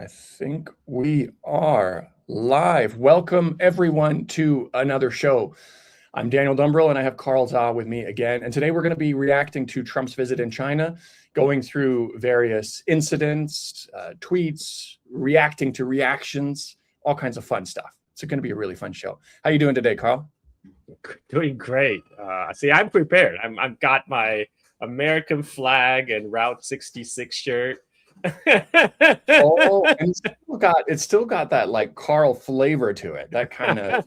I think we are live. Welcome everyone to another show. I'm Daniel Dumbrill and I have Carl Zha with me again. And today we're going to be reacting to Trump's visit in China, going through various incidents, tweets, reacting to reactions, all kinds of fun stuff. It's going to be a really fun show. How are you doing today, Carl? Doing great. See, I'm prepared. I've got my American flag and Route 66 shirt. Oh, and it's still got that like Carl flavor to it. That kind of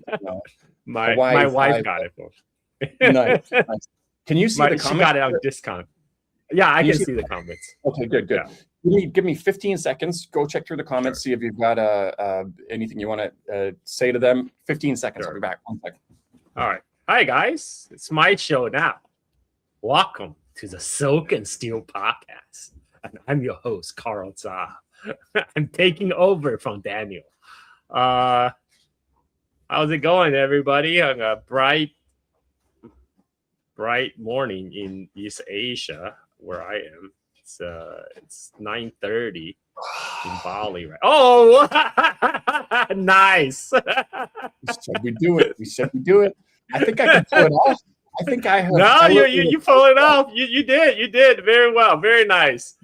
my wife got it. Nice. Can you see the comments? She got it on discount. Yeah, I can see the comments. Okay, good. Yeah. Give me 15 seconds. Go check through the comments. Sure. See if you've got anything you want to say to them. 15 seconds. Sure. I'll be back. 1 second. All right. Hi guys. It's my show now. Welcome to the Silk and Steel podcast. And I'm your host, Carl Zha. I'm taking over from Daniel. How's it going, everybody? On a bright morning in East Asia, where I am. It's 9:30 in Bali, right? Oh, nice. We said we do it. I think I can pull it off. I think I have. No, you pull it off. You did very well. Very nice.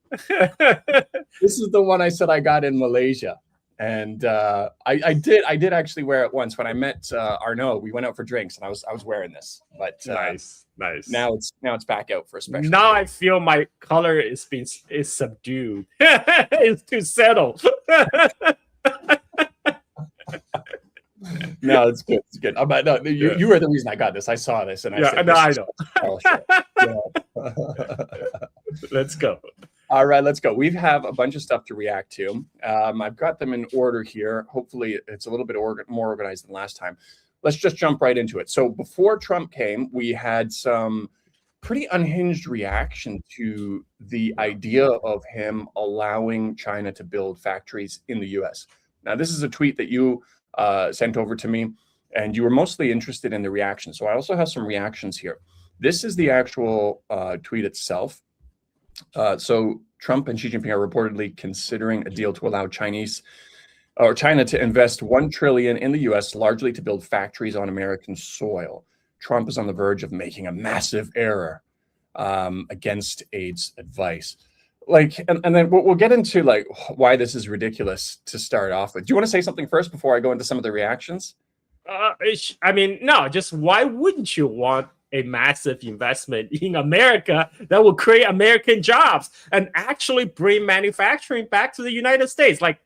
This is the one I said I got in Malaysia, and I did actually wear it once when I met Arnaud. We went out for drinks, and I was wearing this. But nice. Now it's back out for a special. Now I feel my color is subdued. It's too settled. No, it's good. It's good. You were the reason I got this. I saw this and I said, I know. Let's go. All right, let's go. We have a bunch of stuff to react to. I've got them in order here. Hopefully, it's a little bit more organized than last time. Let's just jump right into it. So before Trump came, we had some pretty unhinged reaction to the idea of him allowing China to build factories in the U.S. Now, this is a tweet that you sent over to me, and you were mostly interested in the reaction. So I also have some reactions here. This is the actual tweet itself. So Trump and Xi Jinping are reportedly considering a deal to allow China to invest $1 trillion in the U.S., largely to build factories on American soil. Trump is on the verge of making a massive error against aide's advice. And then we'll get into like why this is ridiculous to start off with. Do you want to say something first before I go into some of the reactions? No, just why wouldn't you want a massive investment in America that will create American jobs and actually bring manufacturing back to the United States? Like,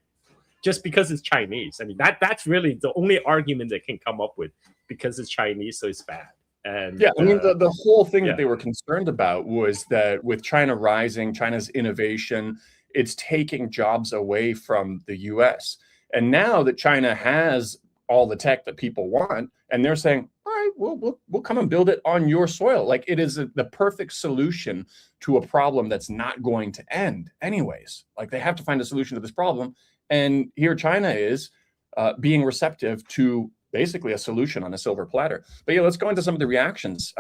just because it's Chinese. I mean, that's really the only argument they can come up with, because it's Chinese, so it's bad. And yeah, I mean, the whole thing that they were concerned about was that with China rising, China's innovation, it's taking jobs away from the U.S. And now that China has all the tech that people want, and they're saying, all right, we'll come and build it on your soil. Like, it is the perfect solution to a problem that's not going to end anyways. Like, they have to find a solution to this problem. And here China is being receptive to basically a solution on a silver platter. But yeah, let's go into some of the reactions.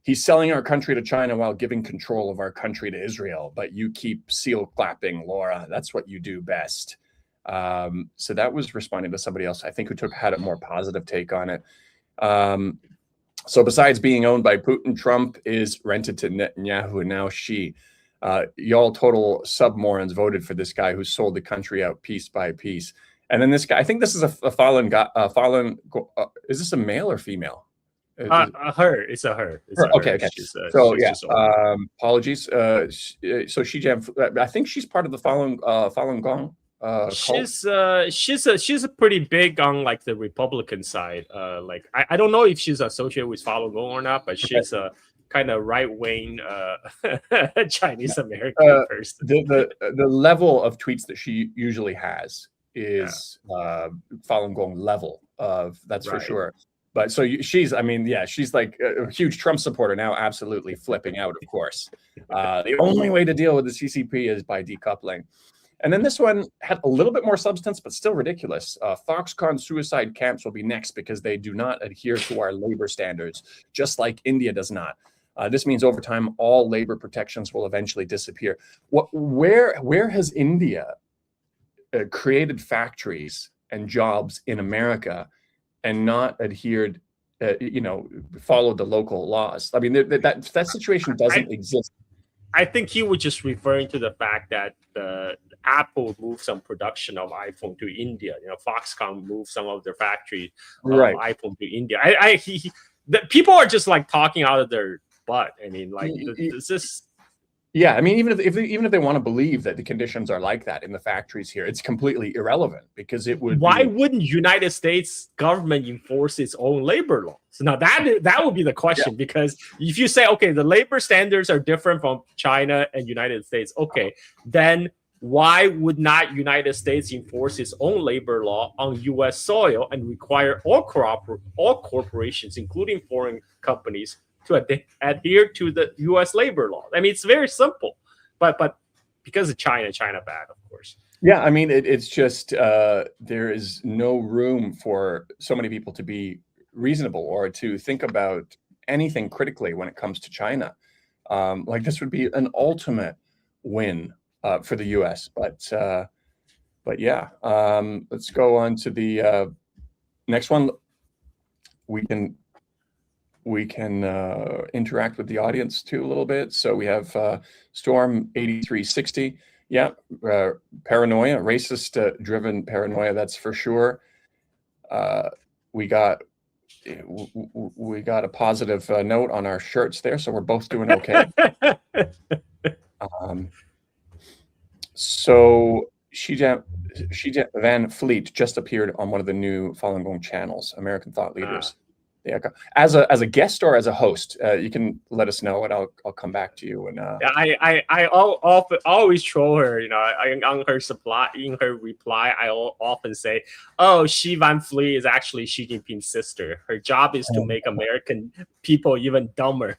He's selling our country to China while giving control of our country to Israel. But you keep seal clapping, Laura. That's what you do best. So that was responding to somebody else, I think, who had a more positive take on it. So besides being owned by Putin, Trump is rented to Netanyahu and now Xi. Y'all total submorons voted for this guy who sold the country out piece by piece. And then this guy, I think this is a fallen guy. Is this a male or female? Her. It's a her. Okay. Apologies. So Xi Jinping, I think she's part of the Falun Gong. She's a pretty big on like the Republican side. Like I don't know if she's associated with Falun Gong or not, but she's a kind of right-wing Chinese American person. The level of tweets that she usually has is Falun Gong level of, that's for sure. But so she's like a huge Trump supporter now, absolutely flipping out, of course. The only way to deal with the CCP is by decoupling. And then this one had a little bit more substance, but still ridiculous. Foxconn suicide camps will be next because they do not adhere to our labor standards, just like India does not. This means over time, all labor protections will eventually disappear. Where has India created factories and jobs in America and not adhered, followed the local laws? I mean, that situation doesn't exist. I think he was just referring to the fact that Apple moved some production of iPhone to India. Foxconn moved some of their factory of iPhone to India. People are just like talking out of their butt. I mean, like, this is. Yeah, I mean, even if they want to believe that the conditions are like that in the factories here, it's completely irrelevant, because it would. Why wouldn't United States government enforce its own labor laws? Now that would be the question, because if you say, okay, the labor standards are different from China and United States, okay, then why would not United States enforce its own labor law on U.S. soil and require all corporations, including foreign companies, to adhere to the U.S. labor law? I mean, it's very simple, but because of China bad, of course. Yeah, I mean, it's just there is no room for so many people to be reasonable or to think about anything critically when it comes to China. Like, this would be an ultimate win for the U.S. But yeah, let's go on to the next one. We can interact with the audience too a little bit. So we have Storm 8360. Yeah, paranoia, racist driven paranoia. That's for sure. We got a positive note on our shirts there, so we're both doing okay. So Xi Van Fleet just appeared on one of the new Falun Gong channels, American Thought Leaders. Yeah, as a guest or as a host, you can let us know, and I'll come back to you. And I always troll her. On in her reply, I often say, "Oh, Xi Van Fleet is actually Xi Jinping's sister. Her job is to make American people even dumber."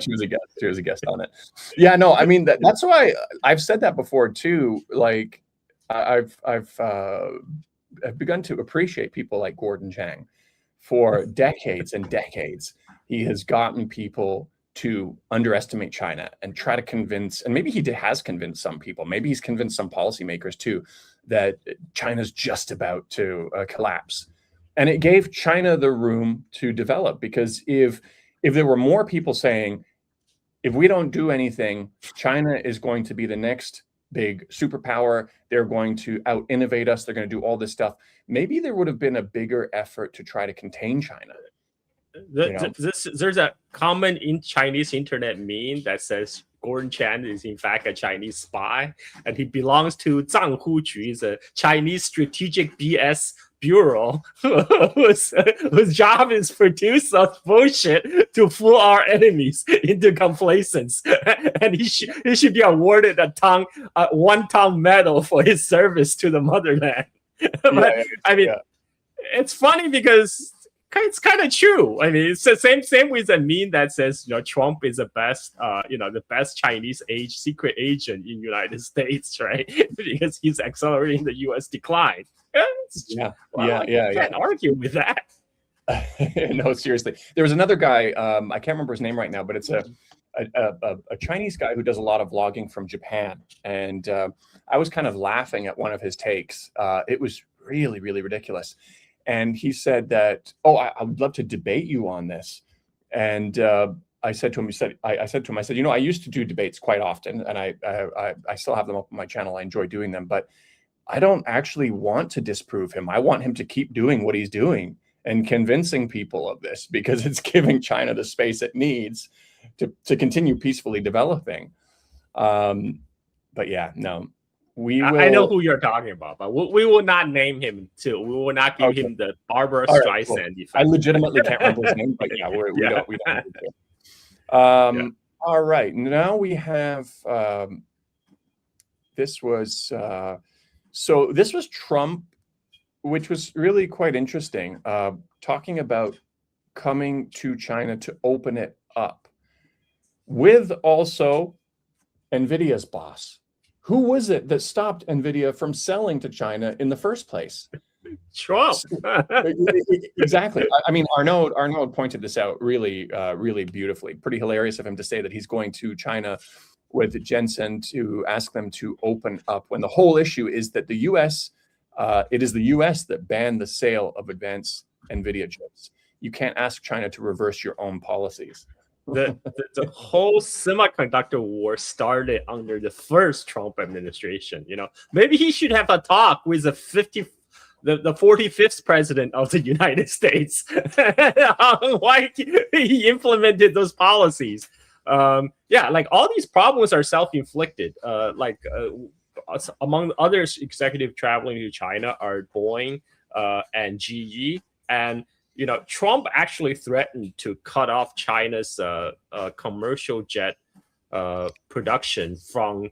She was a guest on it. Yeah, no, I mean that's why I've said that before too. Like, I've begun to appreciate people like Gordon Chang. For decades and decades, he has gotten people to underestimate China and try to convince, and maybe he has convinced some people, maybe he's convinced some policymakers too, that China's just about to collapse. And it gave China the room to develop, because if there were more people saying, if we don't do anything, China is going to be the next big superpower, they're going to out innovate us, they're going to do all this stuff, maybe there would have been a bigger effort to try to contain China. There's a common in Chinese internet meme that says Gordon Chan is in fact a Chinese spy, and he belongs to Zhanghu Ju, is a Chinese strategic BS bureau whose job is produce us bullshit to fool our enemies into complacence, and he should be awarded a 1-ton medal for his service to the motherland. It's funny because it's kind of true. I mean, it's the same with a meme that says, Trump is the best, the best Chinese secret agent in United States, right? Because he's accelerating the U.S. decline. You can't argue with that. No, seriously. There was another guy, I can't remember his name right now, but it's a Chinese guy who does a lot of vlogging from Japan. And I was kind of laughing at one of his takes. It was really, really ridiculous. And he said that, I would love to debate you on this. And I said to him, I used to do debates quite often, and I still have them up on my channel. I enjoy doing them, but I don't actually want to disprove him. I want him to keep doing what he's doing and convincing people of this, because it's giving China the space it needs to continue peacefully developing. But yeah, no. I know who you're talking about, but we will not name him too. We will not give him the Barbara Streisand effect. I legitimately can't remember his name, but yeah, we don't need to. All right, now we have this was Trump, which was really quite interesting, talking about coming to China to open it up, with also NVIDIA's boss. Who was it that stopped NVIDIA from selling to China in the first place? Trump. Exactly. I mean, Arnaud pointed this out really, really beautifully. Pretty hilarious of him to say that he's going to China with Jensen to ask them to open up, when the whole issue is that the U.S. It is the U.S. that banned the sale of advanced NVIDIA chips. You can't ask China to reverse your own policies. The whole semiconductor war started under the first Trump administration. You know, maybe he should have a talk with the 45th president of the United States on why he implemented those policies. Yeah, like all these problems are self-inflicted. Among others, executive traveling to China are Boeing and GE, and you know, Trump actually threatened to cut off China's commercial jet production from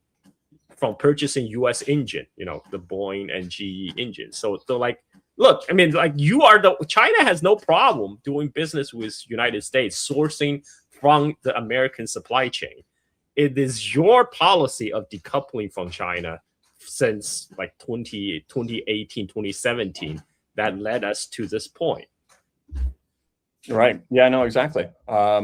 purchasing U.S. engine, you know, the Boeing and GE engines. So like, look, I mean, like China has no problem doing business with United States, sourcing from the American supply chain. It is your policy of decoupling from China since like 2018, 2017 that led us to this point. Right. Yeah, no, exactly. I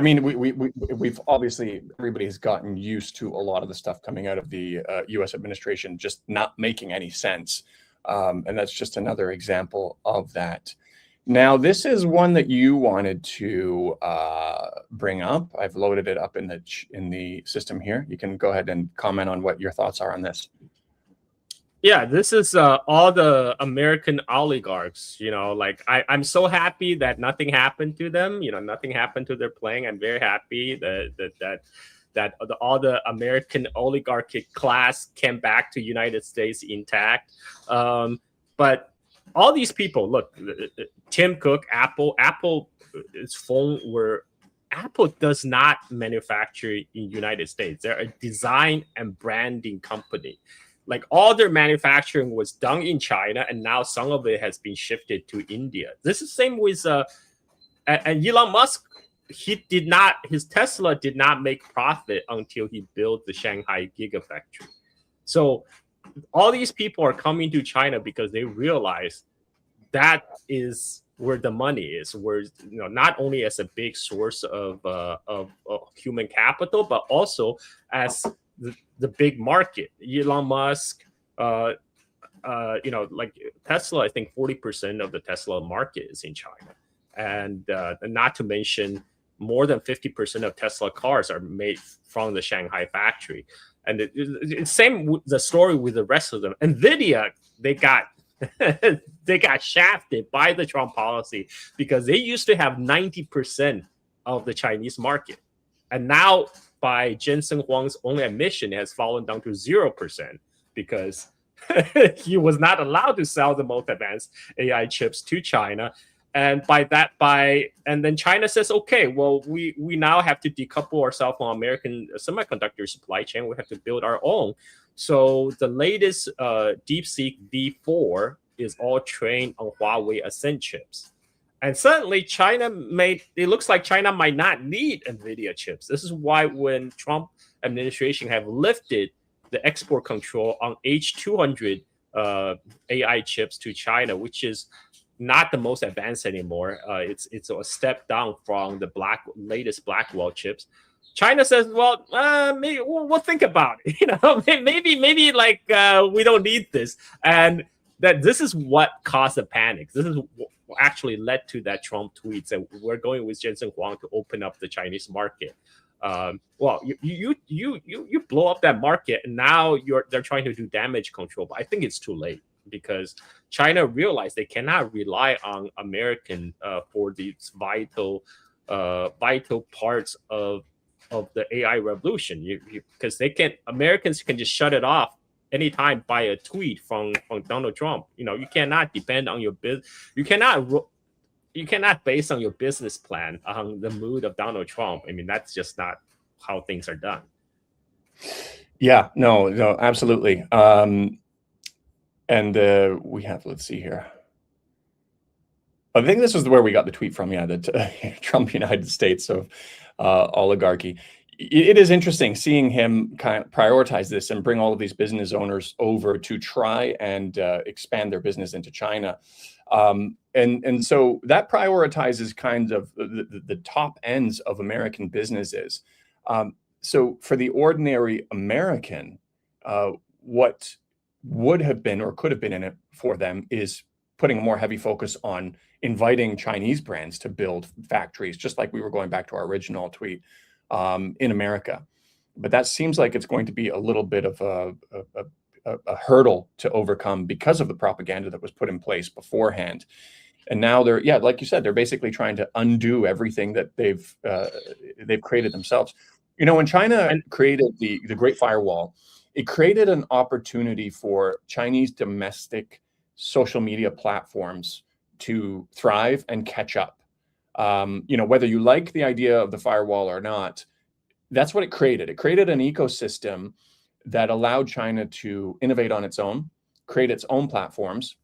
mean, we've obviously, everybody has gotten used to a lot of the stuff coming out of the U.S. administration just not making any sense. And that's just another example of that. Now, this is one that you wanted to bring up. I've loaded it up in the system here. You can go ahead and comment on what your thoughts are on this. Yeah, this is all the American oligarchs, you know, like I'm so happy that nothing happened to them, you know, nothing happened to their plane. I'm very happy that all the American oligarchic class came back to United States intact. But all these people, look, Tim Cook, Apple's phone Apple does not manufacture in United States. They're a design and branding company. Like all their manufacturing was done in China, and now some of it has been shifted to India. This is the same with and Elon Musk. His Tesla did not make profit until he built the Shanghai Gigafactory. So all these people are coming to China because they realize that is where the money is, where, you know, not only as a big source of human capital, but also as the big market. Elon Musk, you know, like Tesla, I think 40% of the Tesla market is in China. And not to mention more than 50% of Tesla cars are made from the Shanghai factory. And it's same the story with the rest of them. NVIDIA, they got shafted by the Trump policy because they used to have 90% of the Chinese market. And now, by Jensen Huang's own admission, it has fallen down to 0% because he was not allowed to sell the most advanced AI chips to China. And and then China says, okay, well, we now have to decouple ourselves from American semiconductor supply chain. We have to build our own. So the latest DeepSeek V4 is all trained on Huawei Ascend chips. And suddenly it looks like China might not need NVIDIA chips. This is why when Trump administration have lifted the export control on H200 AI chips to China, which is not the most advanced anymore. It's a step down from the latest Blackwell chips. China says, well, maybe we'll think about it. You know, maybe like we don't need this, and that this is what caused the panic. This is what actually led to that Trump tweet that we're going with Jensen Huang to open up the Chinese market. Well, you blow up that market, and now they're trying to do damage control. But I think it's too late because China realized they cannot rely on American for these vital parts of the AI revolution. Because Americans can just shut it off anytime by a tweet from Donald Trump. You know, you cannot depend on your you cannot base on your business plan on the mood of Donald Trump. I mean, that's just not how things are done. Yeah, no, absolutely. And we have, let's see here. I think this was where we got the tweet from. Yeah, that Trump United States of oligarchy. it is interesting seeing him kind of prioritize this and bring all of these business owners over to try and expand their business into China. And so that prioritizes kind of the top ends of American businesses. So for the ordinary American, what would have been or could have been in it for them is putting a more heavy focus on inviting Chinese brands to build factories, just like we were going back to our original tweet, in America. But that seems like it's going to be a little bit of a hurdle to overcome because of the propaganda that was put in place beforehand. And now they're, yeah, like you said, they're basically trying to undo everything that they've created themselves. You know, when China created the Great Firewall, it created an opportunity for Chinese domestic social media platforms to thrive and catch up. You know, whether you like the idea of the firewall or not, that's what it created. It created an ecosystem that allowed China to innovate on its own, create its own platforms,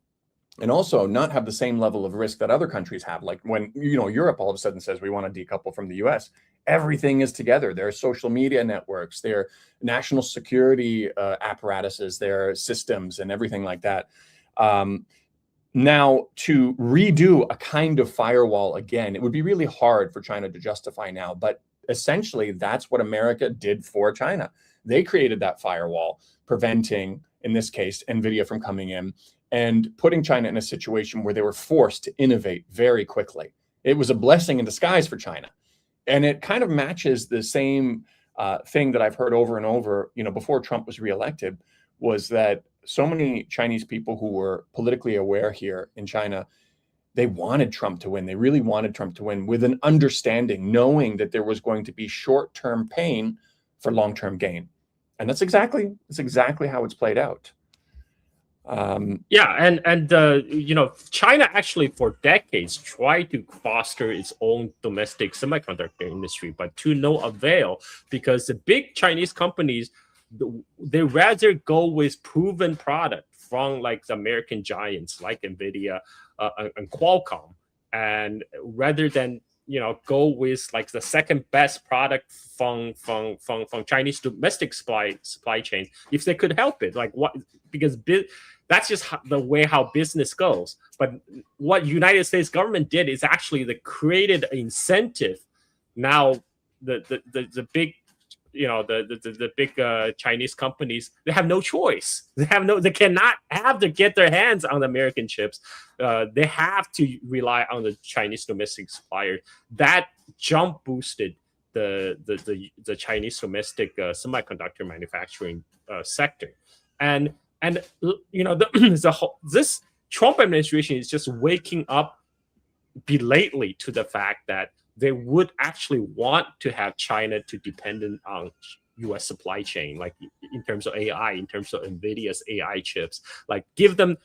and also not have the same level of risk that other countries have. Like when, you know, Europe all of a sudden says we want to decouple from the US, everything is together. There are social media networks, there are national security apparatuses, there are systems and everything like that. Now, to redo a kind of firewall again, it would be really hard for China to justify now, but essentially that's what America did for China. They created that firewall, preventing, in this case, NVIDIA from coming in and putting China in a situation where they were forced to innovate very quickly. It was a blessing in disguise for China. And it kind of matches the same thing that I've heard over and over, you know, before Trump was reelected, was that so many Chinese people who were politically aware here in China, they wanted Trump to win. They really wanted Trump to win, with an understanding, knowing that there was going to be short-term pain for long-term gain. And that's exactly how it's played out. Yeah, and you know, China actually for decades tried to foster its own domestic semiconductor industry, but to no avail, because the big Chinese companies, they rather go with proven product from like the American giants like NVIDIA and Qualcomm, and rather than, you know, go with like the second best product from Chinese domestic supply chain if they could help it. Like what? Because that's just the way how business goes. But what United States government did is actually they created an incentive. Now the big, you know, the big Chinese companies, they have no choice. They cannot have to get their hands on the American chips. They have to rely on the Chinese domestic supplier. That jump boosted the Chinese domestic semiconductor manufacturing sector. And you know, this Trump administration is just waking up belatedly to the fact that they would actually want to have China to dependent on U.S. supply chain, like in terms of AI, in terms of NVIDIA's AI chips, like give them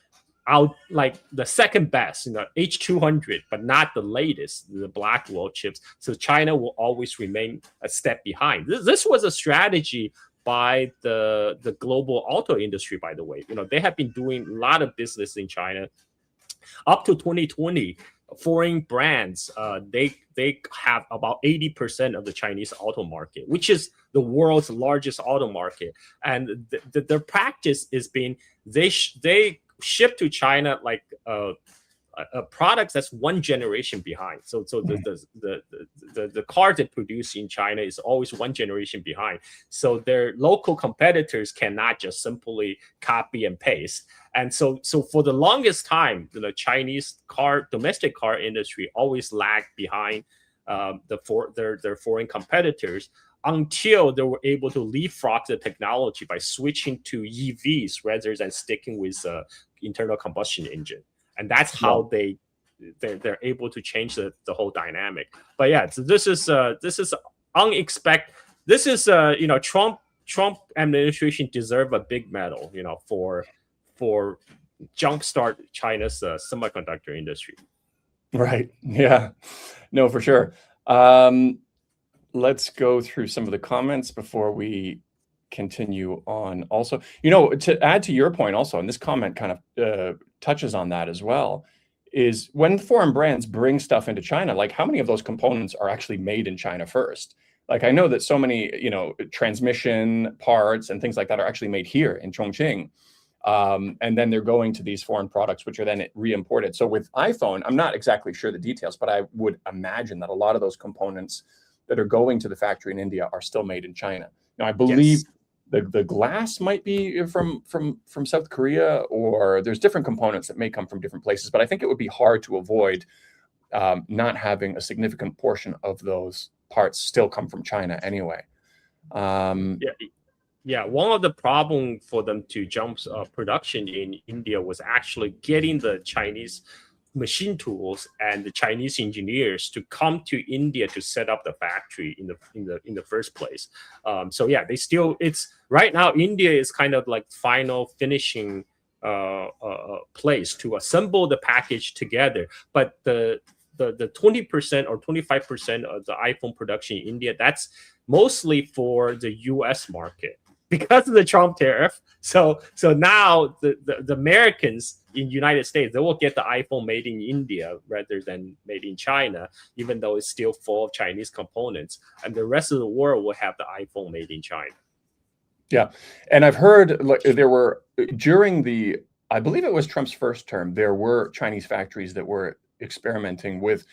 out like the second best, you know, H200, but not the latest, the Blackwell chips. So China will always remain a step behind. This was a strategy by the global auto industry, by the way. You know, they have been doing a lot of business in China up to 2020. Foreign brands, they have about 80% of the Chinese auto market, which is the world's largest auto market. And their practice is being they ship to China like products that's one generation behind. So the car they produce in China is always one generation behind. So their local competitors cannot just simply copy and paste. And so for the longest time, the Chinese domestic car industry always lagged behind their foreign competitors, until they were able to leapfrog the technology by switching to EVs rather than sticking with internal combustion engine. And that's how they're able to change the whole dynamic. But yeah, so this is unexpected. This is you know, Trump administration deserve a big medal, you know, for jumpstart China's semiconductor industry. Right. Yeah. No, for sure. Let's go through some of the comments before we continue on. Also, you know, to add to your point also, and this comment kind of touches on that as well, is when foreign brands bring stuff into China, like how many of those components are actually made in China first? Like I know that so many, transmission parts and things like that are actually made here in Chongqing. And then they're going to these foreign products, which are then re-imported. So with iPhone, I'm not exactly sure the details, but I would imagine that a lot of those components that are going to the factory in India are still made in China. Now, I believe the glass might be from South Korea, or there's different components that may come from different places. But I think it would be hard to avoid not having a significant portion of those parts still come from China anyway. Yeah, one of the problems for them to jump production in India was actually getting the Chinese machine tools and the Chinese engineers to come to India to set up the factory in the first place. So yeah, it's right now India is kind of like final finishing place to assemble the package together, but the 20% or 25% of the iPhone production in India, that's mostly for the US market because of the Trump tariff. So now the Americans in United States, they will get the iPhone made in India rather than made in China, even though it's still full of Chinese components. And the rest of the world will have the iPhone made in China. Yeah. And I've heard there were during I believe it was Trump's first term, there were Chinese factories that were experimenting with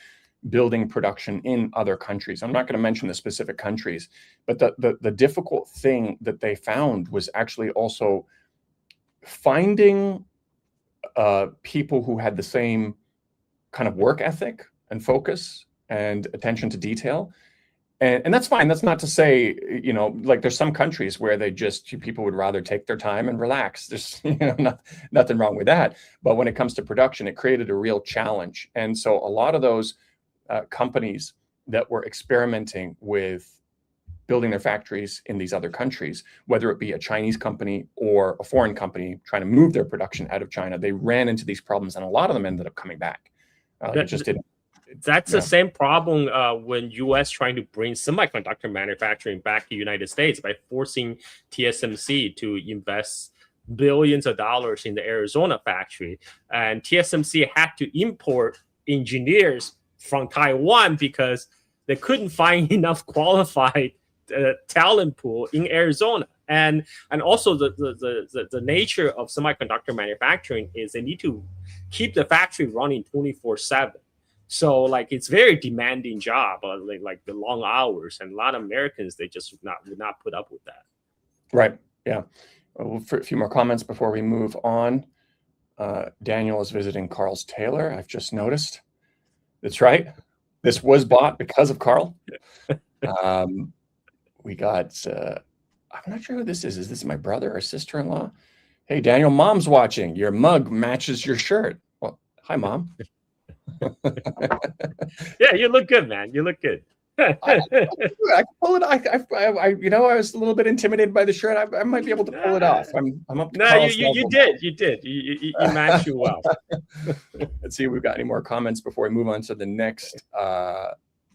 building production in other countries. I'm not going to mention the specific countries, but the difficult thing that they found was actually also finding people who had the same kind of work ethic and focus and attention to detail. And that's fine. That's not to say, like there's some countries where people would rather take their time and relax. There's nothing wrong with that. But when it comes to production, it created a real challenge. And so a lot of those companies that were experimenting with building their factories in these other countries, whether it be a Chinese company or a foreign company trying to move their production out of China, they ran into these problems, and a lot of them ended up coming back. It just didn't. That's the same problem when U.S. trying to bring semiconductor manufacturing back to the United States by forcing TSMC to invest billions of dollars in the Arizona factory. And TSMC had to import engineers from Taiwan because they couldn't find enough qualified talent pool in Arizona. And also the nature of semiconductor manufacturing is they need to keep the factory running 24/7. So like it's very demanding job, like the long hours, and a lot of Americans they just would not put up with that. Right. Yeah. For a few more comments before we move on. Daniel is visiting Carl's tailor. I've just noticed. That's right. This was bought because of Carl. We got. I'm not sure who this is. Is this my brother or sister-in-law? Hey, Daniel, Mom's watching. Your mug matches your shirt. Well, hi, Mom. Yeah, you look good, man. You look good. I pull it. I was a little bit intimidated by the shirt. I might be able to pull it off. I'm up to Carl's level. You did. You matched you well. Let's see if we've got any more comments before we move on to the next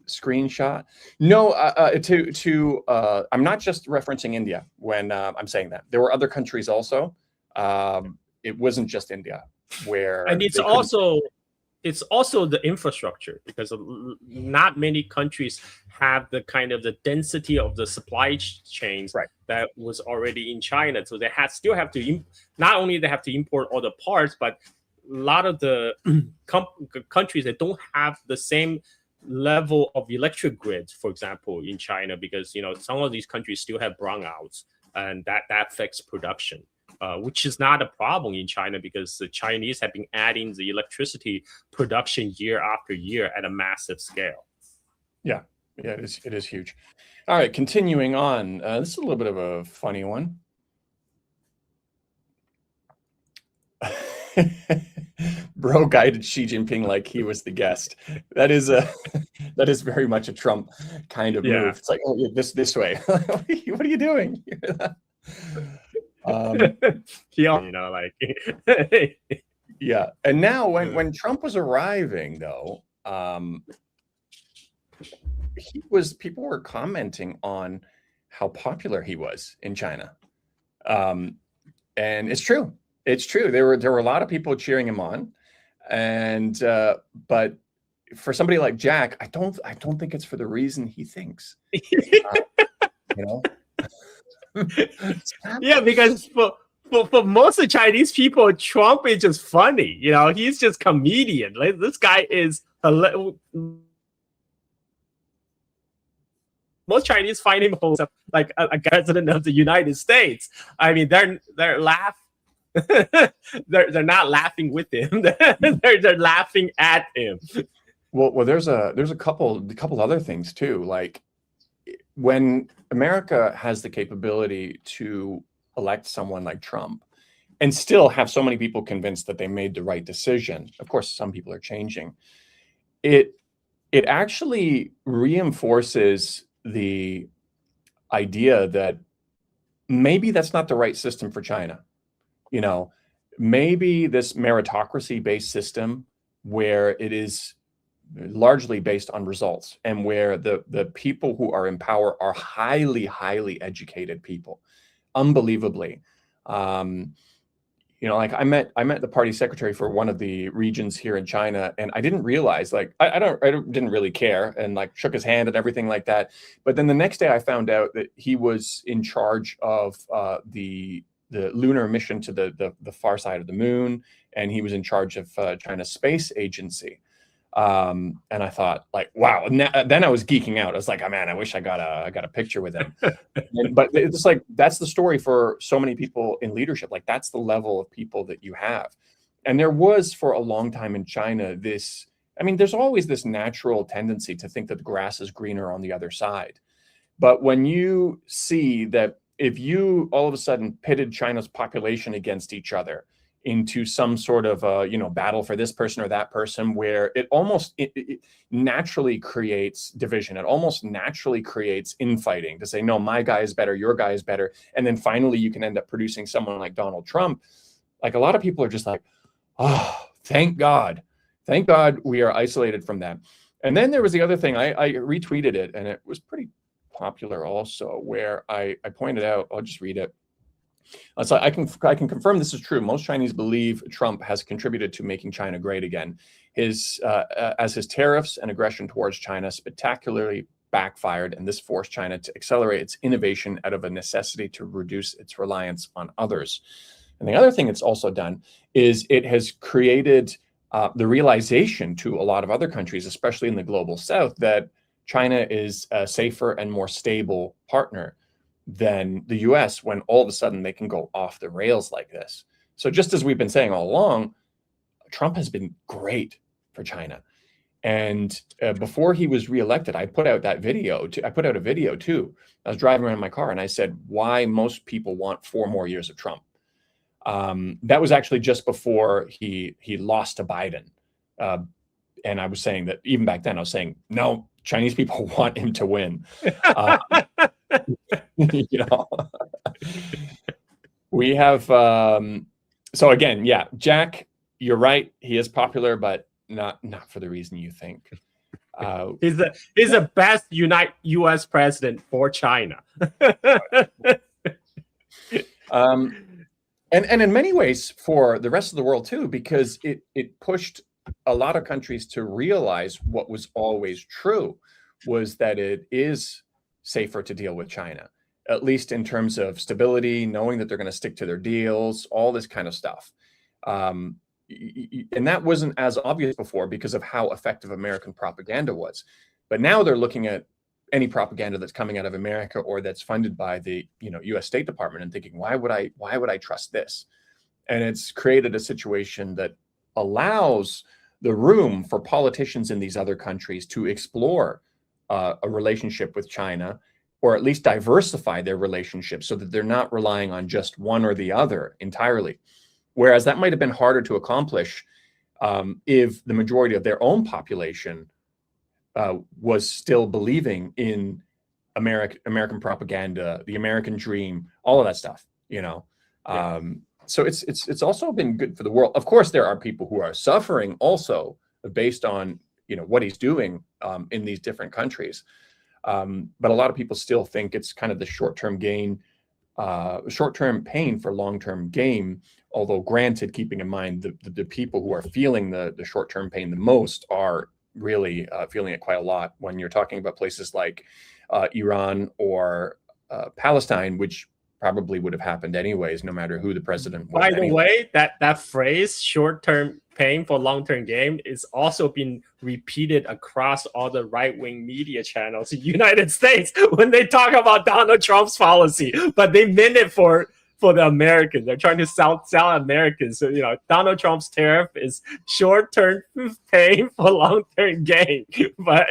screenshot. No, I'm not just referencing India when I'm saying that. There were other countries also. It wasn't just India where. And it's also the infrastructure, because not many countries have the kind of the density of the supply chains that was already in China. So they still have to not only they have to import all the parts, but a lot of the countries that don't have the same level of electric grids, for example, in China, because some of these countries still have brownouts, and that affects production. Which is not a problem in China because the Chinese have been adding the electricity production year after year at a massive scale. Yeah, it is huge. All right, continuing on. This is a little bit of a funny one. Bro guided Xi Jinping like he was the guest. That is very much a Trump kind of move. It's like, oh, this way. What are you doing? Yeah. And now when Trump was arriving, though, people were commenting on how popular he was in China. And it's true. There were a lot of people cheering him on, and but for somebody like Jack, I don't think it's for the reason he thinks. You know. Yeah, because for most of Chinese people, Trump is just funny. You know, he's just comedian. Like, this guy is most Chinese find him like a president of the United States. I mean, they're they're not laughing with him. they're laughing at him. Well, there's a couple other things too. Like, when America has the capability to elect someone like Trump and still have so many people convinced that they made the right decision, of course, some people are changing, it actually reinforces the idea that maybe that's not the right system for China. You know, maybe this meritocracy-based system where it is largely based on results and where the people who are in power are highly educated people, unbelievably. You know, like I met the party secretary for one of the regions here in China, and I didn't realize, like, I didn't really care, and like shook his hand and everything like that. But then the next day I found out that he was in charge of the lunar mission to the far side of the moon, and he was in charge of China's space agency. And I thought, like, wow. And then I was geeking out. I was like, oh man, I wish I got a picture with him. But it's like, that's the story for so many people in leadership. Like, that's the level of people that you have. And there was, for a long time in China, this, I mean, there's always this natural tendency to think that the grass is greener on the other side. But when you see that if you all of a sudden pitted China's population against each other into some sort of battle for this person or that person, where it almost it naturally creates division. It almost naturally creates infighting to say, no, my guy is better, your guy is better. And then finally you can end up producing someone like Donald Trump. Like, a lot of people are just like, oh, thank God we are isolated from that. And then there was the other thing, I retweeted it, and it was pretty popular also, where I pointed out, I'll just read it. So I can confirm this is true. Most Chinese believe Trump has contributed to making China great again. His tariffs and aggression towards China spectacularly backfired, and this forced China to accelerate its innovation out of a necessity to reduce its reliance on others. And the other thing it's also done is it has created the realization to a lot of other countries, especially in the global South, that China is a safer and more stable partner than the US, when all of a sudden they can go off the rails like this. So just as we've been saying all along, Trump has been great for China. And before he was reelected, I put out a video too. I was driving around in my car and I said, why most people want 4 more years of Trump. That was actually just before he lost to Biden. And I was saying that even back then, I was saying, no, Chinese people want him to win. You know, we have, so again, yeah, Jack, you're right. He is popular, but not for the reason you think. He's the best U.S. president for China. And in many ways for the rest of the world too, because it pushed a lot of countries to realize what was always true, was that it is safer to deal with China, at least in terms of stability, knowing that they're going to stick to their deals, all this kind of stuff. And that wasn't as obvious before because of how effective American propaganda was. But now they're looking at any propaganda that's coming out of America or that's funded by the U.S. State Department and thinking, why would I trust this? And it's created a situation that allows the room for politicians in these other countries to explore a relationship with China, or at least diversify their relationship so that they're not relying on just one or the other entirely. Whereas that might have been harder to accomplish if the majority of their own population was still believing in American propaganda, the American dream, all of that stuff, Yeah. So it's also been good for the world. Of course, there are people who are suffering also based on what he's doing in these different countries. But a lot of people still think it's kind of the short-term gain, short-term pain for long-term gain. Although granted, keeping in mind the people who are feeling the short-term pain the most are really feeling it quite a lot when you're talking about places like Iran or Palestine, which probably would have happened anyways, no matter who the president was. By the way, that phrase, short-term pain for long-term gain, is also been repeated across all the right-wing media channels in the United States when they talk about Donald Trump's policy, but they meant it for the Americans. They're trying to sell Americans. So, Donald Trump's tariff is short-term pain for long-term gain. But,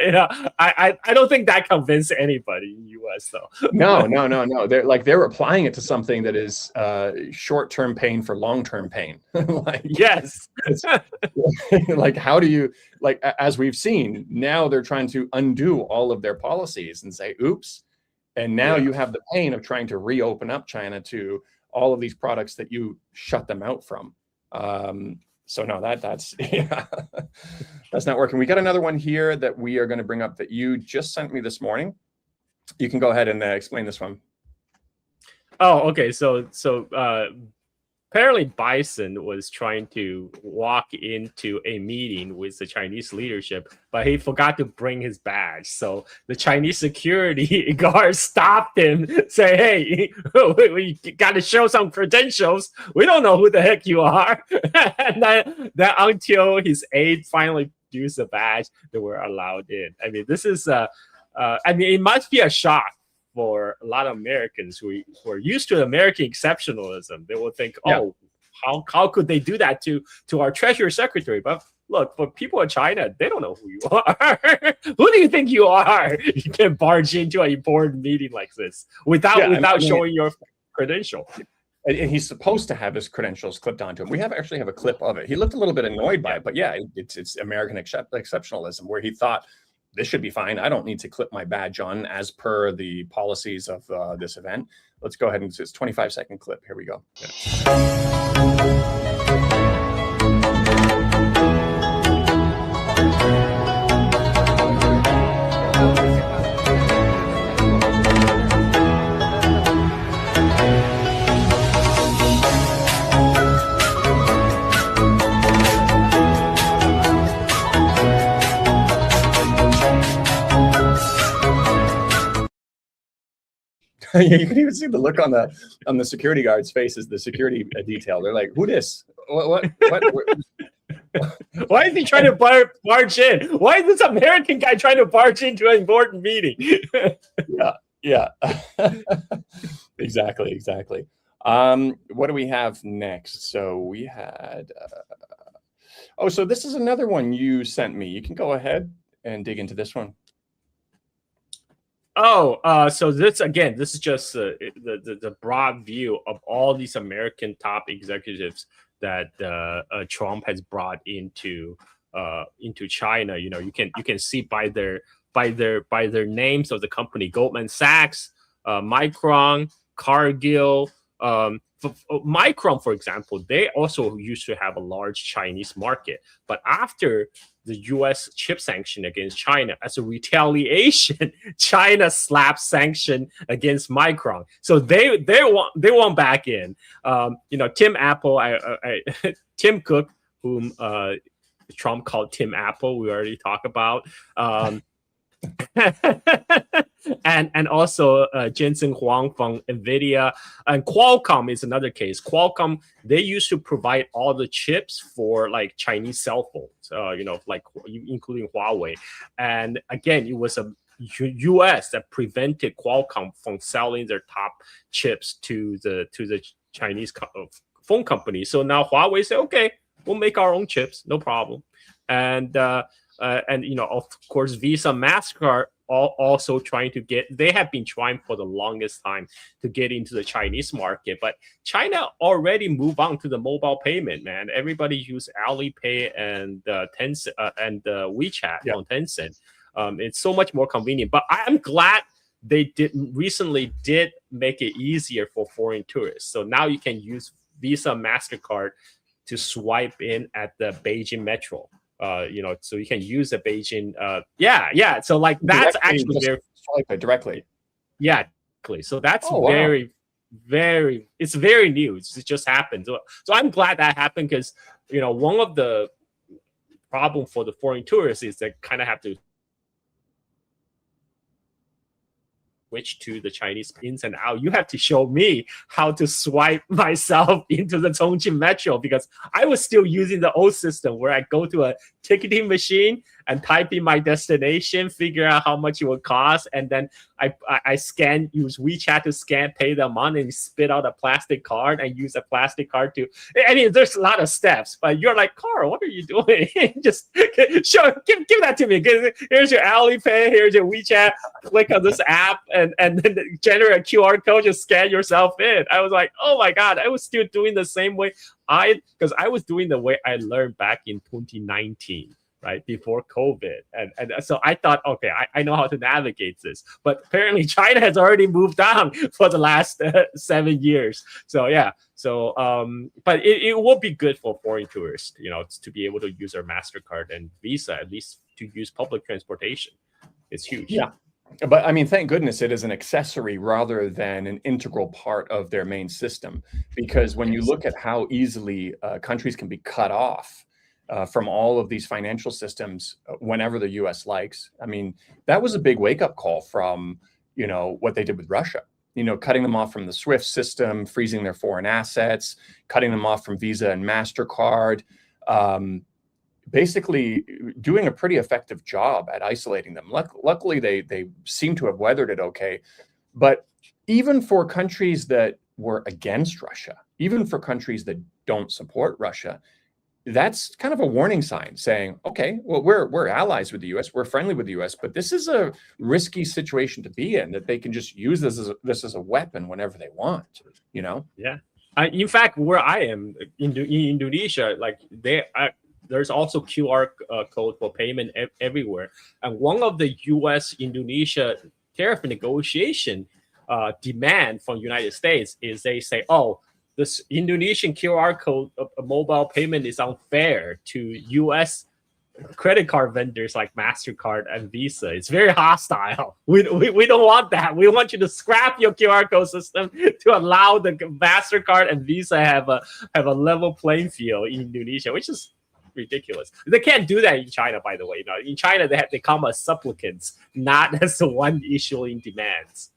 I don't think that convinced anybody in the U.S. though. No. They're applying it to something that is short-term pain for long-term pain. Yes. How do you, as we've seen, now they're trying to undo all of their policies and say, oops. And now you have the pain of trying to reopen up China to all of these products that you shut them out from. So no, that's that's not working. We got another one here that we are going to bring up that you just sent me this morning. You can go ahead and explain this one. Oh, okay. So apparently Bison was trying to walk into a meeting with the Chinese leadership, but he forgot to bring his badge. So the Chinese security guard stopped him, say, "Hey, we got to show some credentials. We don't know who the heck you are." And then until his aide finally produced a badge, they were allowed in. I mean, this is it must be a shock for a lot of Americans who are used to American exceptionalism. They will think, oh, how could they do that to our Treasury Secretary? But look, for people in China, they don't know who you are. Who do you think you are? You can barge into an important meeting like this without showing your credential. And he's supposed to have his credentials clipped onto him. We actually have a clip of it. He looked a little bit annoyed by it, but it's American exceptionalism, where he thought, this should be fine. I don't need to clip my badge on as per the policies of this event. Let's go ahead and it's 25-second clip. Here we go. You can even see the look on the security guard's face as the security detail. They're like, "Who this? What?" Why is he trying to barge in? Why is this American guy trying to barge into an important meeting? Yeah. Exactly. What do we have next? So we had. So this is another one you sent me. You can go ahead and dig into this one. So this is just the broad view of all these American top executives that Trump has brought into China. You can see by their names of the company: Goldman Sachs, Micron, Cargill. Micron, for example, they also used to have a large Chinese market, but after the U.S. chip sanction against China, as a retaliation, China slapped sanction against Micron, so they want back in. Tim Cook, whom Trump called Tim Apple, we already talked about. and also Jensen Huang from NVIDIA, and Qualcomm is another case. Qualcomm, they used to provide all the chips for like Chinese cell phones, including Huawei. And again, it was a U.S. that prevented Qualcomm from selling their top chips to the Chinese phone company. So now Huawei said, okay, we'll make our own chips, no problem. And of course, Visa, MasterCard also trying to they have been trying for the longest time to get into the Chinese market. But China already moved on to the mobile payment, man. Everybody use Alipay and Tencent and WeChat on Tencent. It's so much more convenient. But I'm glad they recently did make it easier for foreign tourists. So now you can use Visa, MasterCard to swipe in at the Beijing Metro. So you can use the Beijing. So like that's actually directly. Yeah, so that's very, it's very new. It just happened. So I'm glad that happened because one of the problem for the foreign tourists is they kind of have to switch to the Chinese ins and out. You have to show me how to swipe myself into the Chongqing Metro, because I was still using the old system where I go to a ticketing machine and type in my destination, figure out how much it would cost, and then I use WeChat to scan, pay the amount, and spit out a plastic card and use a plastic card to. I mean, there's a lot of steps, but you're like, Carl, what are you doing? Just give that to me. Here's your Alipay, here's your WeChat. Click on this app and then generate a QR code. Just scan yourself in. I was like, oh my god, I was still doing the same way. Because I was doing the way I learned back in 2019. Right before COVID, and so I thought, okay, I know how to navigate this. But apparently, China has already moved on for the last 7 years. So yeah, but it will be good for foreign tourists, to be able to use their MasterCard and Visa, at least to use public transportation. It's huge. Yeah, but I mean, thank goodness it is an accessory rather than an integral part of their main system. Because when you look at how easily countries can be cut off from all of these financial systems whenever the U.S. likes. I mean, that was a big wake-up call from, what they did with Russia, cutting them off from the SWIFT system, freezing their foreign assets, cutting them off from Visa and MasterCard, basically doing a pretty effective job at isolating them. Luckily, they seem to have weathered it okay. But even for countries that were against Russia, even for countries that don't support Russia, that's kind of a warning sign saying, okay, well, we're allies with the U.S., we're friendly with the U.S., but this is a risky situation to be in, that they can just use this as a weapon whenever they want, Yeah. In fact, where I am in Indonesia, like there's also QR code for payment everywhere. And one of the U.S.-Indonesia tariff negotiation demand from the United States is they say, oh, this Indonesian QR code of a mobile payment is unfair to U.S. credit card vendors like MasterCard and Visa. It's very hostile. We don't want that. We want you to scrap your QR code system to allow the MasterCard and Visa have a level playing field in Indonesia, which is ridiculous. They can't do that in China, by the way. In China, they come as supplicants, not as the one issuing demands.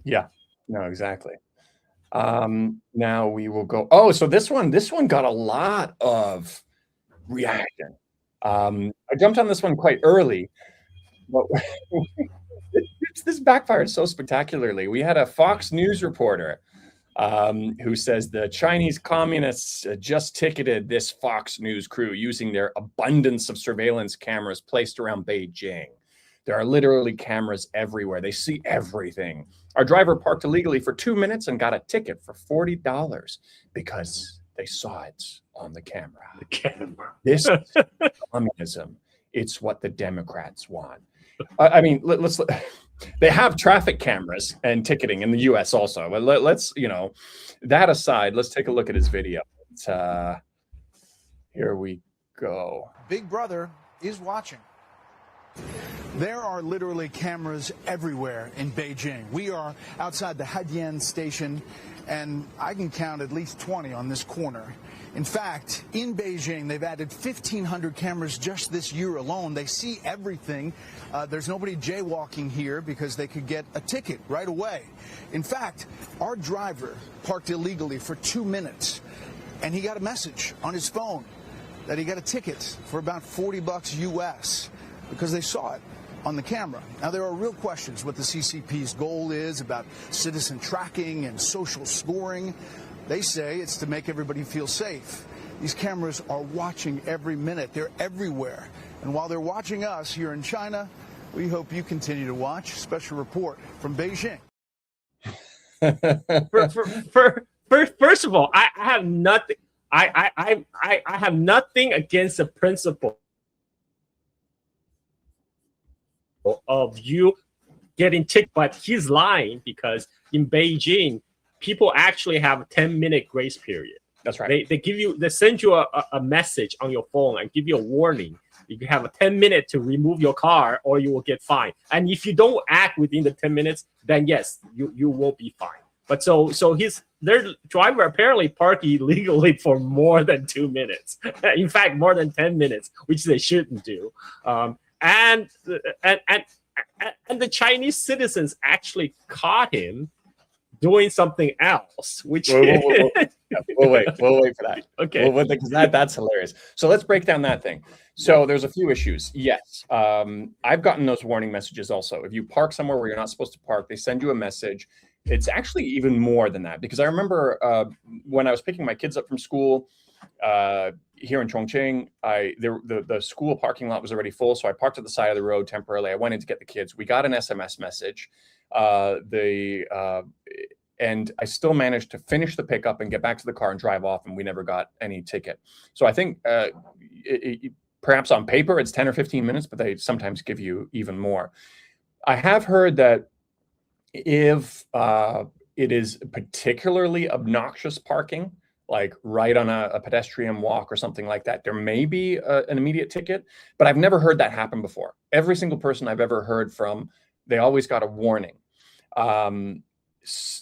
Yeah, no, exactly. Now we will go. Oh, so this one got a lot of reaction. I jumped on this one quite early, but this backfired so spectacularly. We had a Fox News reporter who says the Chinese communists just ticketed this Fox News crew using their abundance of surveillance cameras placed around Beijing. There are literally cameras everywhere. They see everything. Our driver parked illegally for 2 minutes and got a ticket for $40 because they saw it on the camera. This is communism. It's what the Democrats want. I mean, they have traffic cameras and ticketing in the U.S. also. But let's, that aside, let's take a look at his video. Here we go. Big Brother is watching. There are literally cameras everywhere in Beijing. We are outside the Hadian station, and I can count at least 20 on this corner. In fact, in Beijing, they've added 1,500 cameras just this year alone. They see everything. There's nobody jaywalking here because they could get a ticket right away. In fact, our driver parked illegally for 2 minutes, and he got a message on his phone that he got a ticket for about $40 US because they saw it on the camera. Now, there are real questions what the CCP's goal is about citizen tracking and social scoring. They say it's to make everybody feel safe. These cameras are watching every minute. They're everywhere. And while they're watching us here in China, we hope you continue to watch. Special report from Beijing. First of all, I have nothing. I have nothing against the principle of you getting ticked, but he's lying because in Beijing, people actually have a 10-minute grace period. That's right. They send you a message on your phone and give you a warning. You can have a 10-minute to remove your car or you will get fined. And if you don't act within the 10 minutes, then yes, you will be fined. But so their driver apparently parked illegally for more than 2 minutes. In fact, more than 10 minutes, which they shouldn't do. And the Chinese citizens actually caught him doing something else, which we'll wait for that. Okay, because that's hilarious. So let's break down that thing. So there's a few issues. Yes, I've gotten those warning messages also. If you park somewhere where you're not supposed to park, they send you a message. It's actually even more than that, because I remember when I was picking my kids up from school here in Chongqing, the school parking lot was already full, so I parked at the side of the road temporarily. I went in to get the kids. We got an SMS message. And I still managed to finish the pickup and get back to the car and drive off, and we never got any ticket. So I think perhaps on paper it's 10 or 15 minutes, but they sometimes give you even more. I have heard that if it is particularly obnoxious parking, like right on a pedestrian walk or something like that, there may be an immediate ticket, but I've never heard that happen before. Every single person I've ever heard from, they always got a warning. And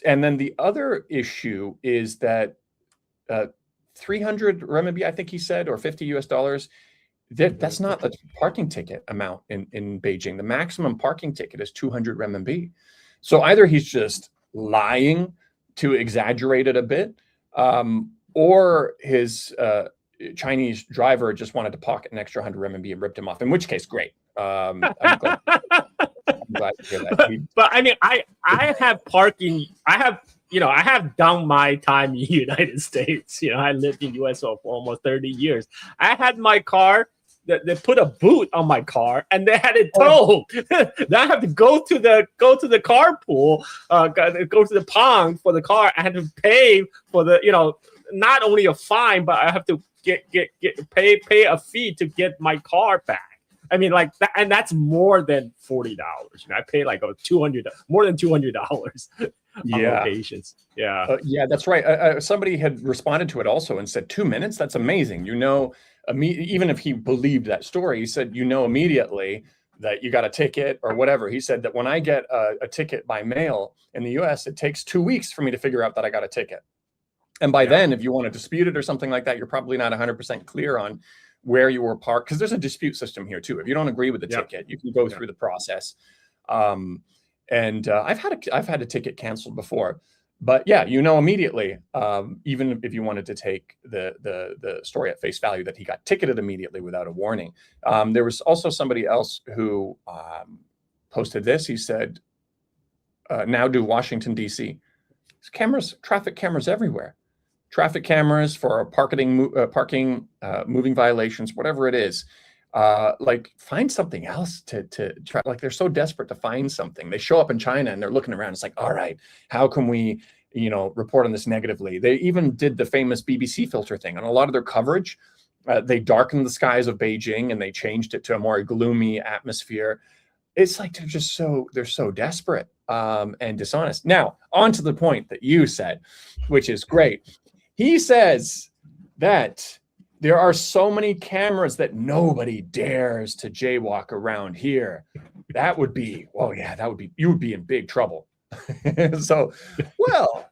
then the other issue is that 300 renminbi, I think he said, or $50 US, that's not the parking ticket amount in Beijing. The maximum parking ticket is 200 renminbi. So either he's just lying to exaggerate it a bit, or his Chinese driver just wanted to pocket an extra 100 renminbi and ripped him off, in which case, great. I'm glad to hear that. But I mean, I have parking. I have done my time in the United States. I lived in the US for almost 30 years. I had my car. They put a boot on my car and they had it towed. Then I have to go to the carpool, go to the pond for the car. I had to pay for the not only a fine, but I have to pay a fee to get my car back. I mean, like that, and that's more than $40. I pay like more than $200 on locations. Yeah, that's right. Somebody had responded to it also and said 2 minutes. That's amazing. Even if he believed that story, he said, immediately that you got a ticket or whatever. He said that when I get a ticket by mail in the US, it takes 2 weeks for me to figure out that I got a ticket. And by then, if you want to dispute it or something like that, you're probably not 100% clear on where you were parked, because there's a dispute system here too. If you don't agree with the ticket, you can go through the process. And I've had a ticket canceled before, but immediately, even if you wanted to take the story at face value, that he got ticketed immediately without a warning. There was also somebody else who posted this. He said, now do Washington, D.C. Traffic cameras everywhere. Traffic cameras for parking, moving violations, whatever it is. Like, find something else to try. Like, they're so desperate to find something. They show up in China and they're looking around. It's like, all right, how can we, report on this negatively? They even did the famous BBC filter thing on a lot of their coverage. They darkened the skies of Beijing and they changed it to a more gloomy atmosphere. It's like they're so desperate and dishonest. Now, on to the point that you said, which is great. He says that there are so many cameras that nobody dares to jaywalk around here. That would be, you would be in big trouble. So, well,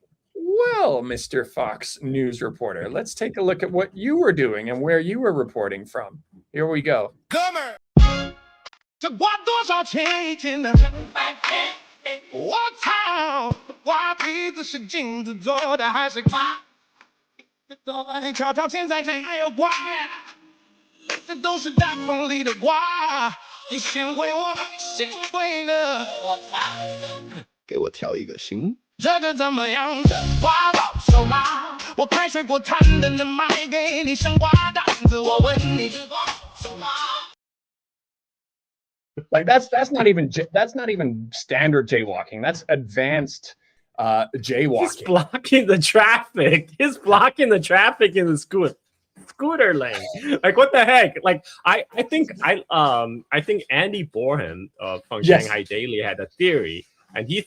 Mr. Fox News reporter, let's take a look at what you were doing and where you were reporting from. Here we go. Comer. What doors are changing? What town? Why be the Xi Jinping的做的还是快？悄悄现在谁还有瓜？这都是大风里的瓜。你先回我，先回了。给我调一个行。这个怎么样的瓜保守吗？我开水果摊的能卖给你生瓜蛋子，我问你是保守吗？ Like that's not even standard jaywalking. That's advanced jaywalking. He's blocking the traffic. He's blocking the traffic in the scooter lane. Like, what the heck? Like, I think Andy Boreham from Shanghai Daily had a theory, and he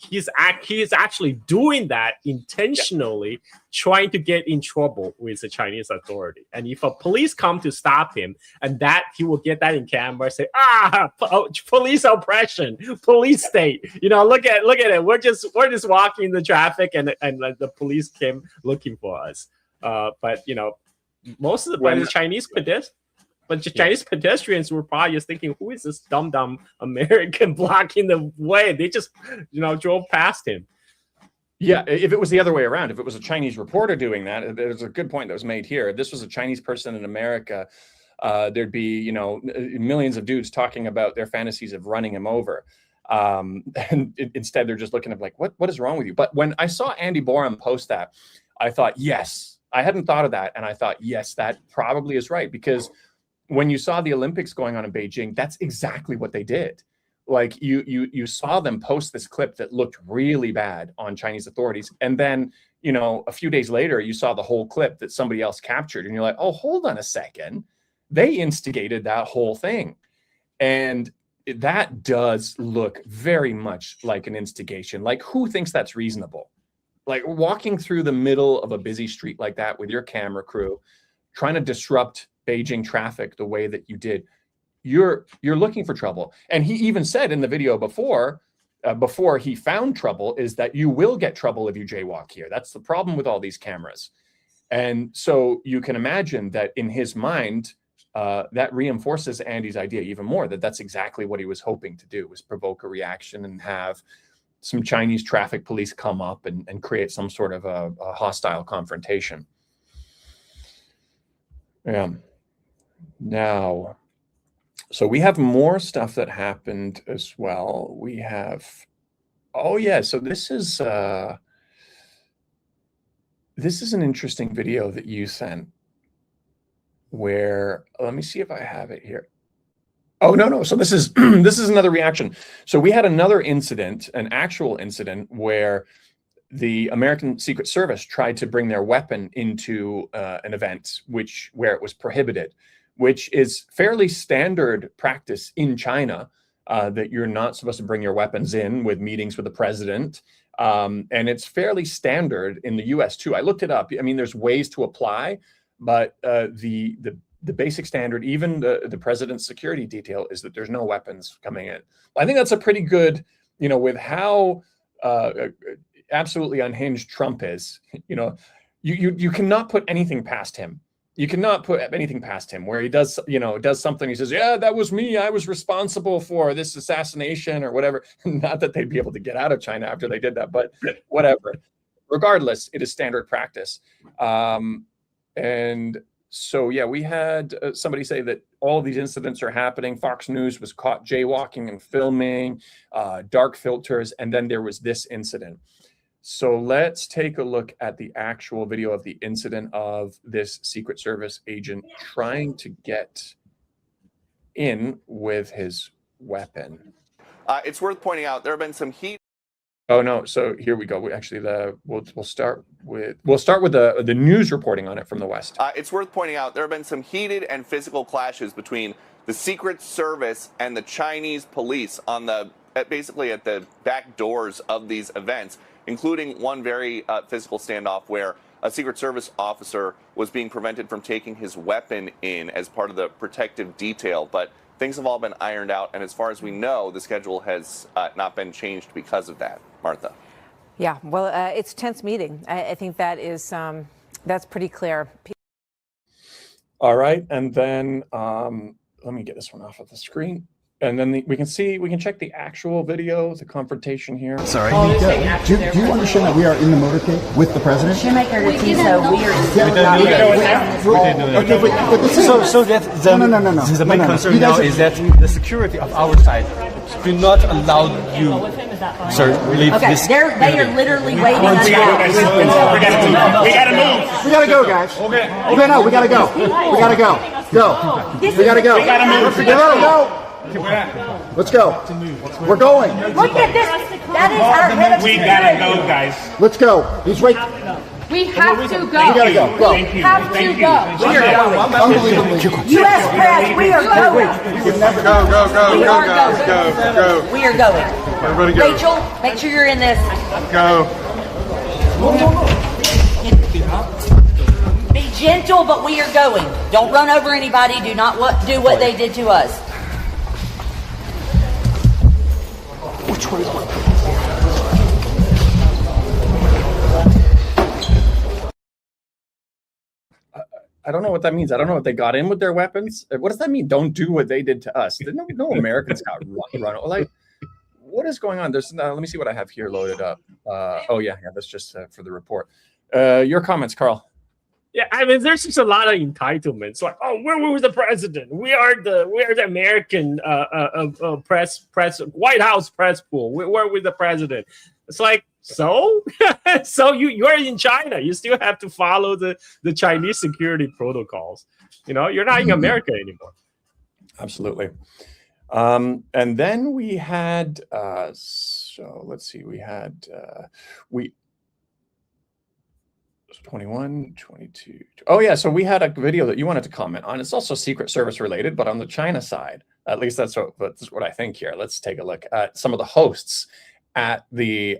he's actually doing that intentionally, trying to get in trouble with the Chinese authority. And if a police come to stop him, and that he will get that in camera, say, police oppression, police state. Look at it. We're just walking in the traffic, and the police came looking for us. But most of the Chinese pedestrians. But the Chinese pedestrians were probably just thinking, who is this dumb American blocking the way? They just, drove past him. Yeah, if it was the other way around, if it was a Chinese reporter doing that, there's a good point that was made here. If this was a Chinese person in America, there'd be, millions of dudes talking about their fantasies of running him over. And instead, they're just looking at like, what is wrong with you? But when I saw Andy Borum post that, I thought, yes, I hadn't thought of that. And I thought, yes, that probably is right. Because when you saw the Olympics going on in Beijing, that's exactly what they did. Like you saw them post this clip that looked really bad on Chinese authorities. And then, a few days later, you saw the whole clip that somebody else captured. And you're like, oh, hold on a second. They instigated that whole thing. And that does look very much like an instigation. Like, who thinks that's reasonable? Like walking through the middle of a busy street like that with your camera crew, trying to disrupt Beijing traffic the way that you did, you're looking for trouble. And he even said in the video before he found trouble, is that you will get trouble if you jaywalk here. That's the problem with all these cameras. And so you can imagine that in his mind, that reinforces Andy's idea even more, that that's exactly what he was hoping to do, was provoke a reaction and have some Chinese traffic police come up and create some sort of a hostile confrontation. Yeah. Now, so we have more stuff that happened as well. We have, so this is an interesting video that you sent where, let me see if I have it here. Oh, no. So this is this is another reaction. So we had another incident, an actual incident where the American Secret Service tried to bring their weapon into an event where it was prohibited, which is fairly standard practice in China, that you're not supposed to bring your weapons in with meetings with the president. And it's fairly standard in the US too. I looked it up. I mean, there's ways to apply, but the basic standard, even the president's security detail, is that there's no weapons coming in. I think that's a pretty good, with how absolutely unhinged Trump is, you cannot put anything past him. You cannot put anything past him where he does something. He says, yeah, that was me. I was responsible for this assassination or whatever. Not that they'd be able to get out of China after they did that, but whatever. Regardless, it is standard practice. And so, yeah, we had somebody say that all of these incidents are happening. Fox News was caught jaywalking and filming, dark filters, and then there was this incident. So let's take a look at the actual video of the incident of this Secret Service agent trying to get in with his weapon. It's worth pointing out there have been some heat. Oh no! So here we go. We'll start with the news reporting on it from the West. It's worth pointing out there have been some heated and physical clashes between the Secret Service and the Chinese police on basically at the back doors of these events, including one very physical standoff where a Secret Service officer was being prevented from taking his weapon in as part of the protective detail. But things have all been ironed out, and as far as we know, the schedule has not been changed because of that. Martha. Yeah, well, it's a tense meeting. I think that is that's pretty clear. All right, and then let me get this one off of the screen. And then we can check the actual video, the confrontation here. Sorry. Do you understand that we are in the motorcade with the president? Shoemaker, so we are So the main concern now is that the security of our side do not allow you, sir, leave this. They are literally waiting on We gotta move. We gotta go, guys. Okay, no, we gotta go. We gotta go. Go. We gotta go. We gotta move. Go. Let's go. We're going. Look at this. That is our head of security. We gotta go, guys. Let's go. He's right. We have to go. We gotta go. Go. We have to go. We are going. Unbelievably. U.S. press, we are going. We would never Go, go, go, We go, are guys, going. go, go. We are going. Everybody go. Rachel, make sure you're in this. Go. Be gentle, but we are going. Don't run over anybody. Do not do what they did to us. Which way is what? I don't know what that means. I don't know if they got in with their weapons. What does that mean? Don't do what they did to us. No Americans got run. Like, what is going on? There's let me see what I have here loaded up. Oh yeah, that's just for the report. Your comments, Carl. Yeah, I mean, there's just a lot of entitlements. Like, oh, where was the president? We are the American press White House press pool. Where was the president? It's like, so so you're in China. You still have to follow the Chinese security protocols. You know, you're not in America anymore. Absolutely. And then we had so let's see, we had 21, 22. Oh yeah, so we had a video that you wanted to comment on. It's also Secret Service related, but on the China side. At least that's what I think here. Let's take a look at some of the hosts at the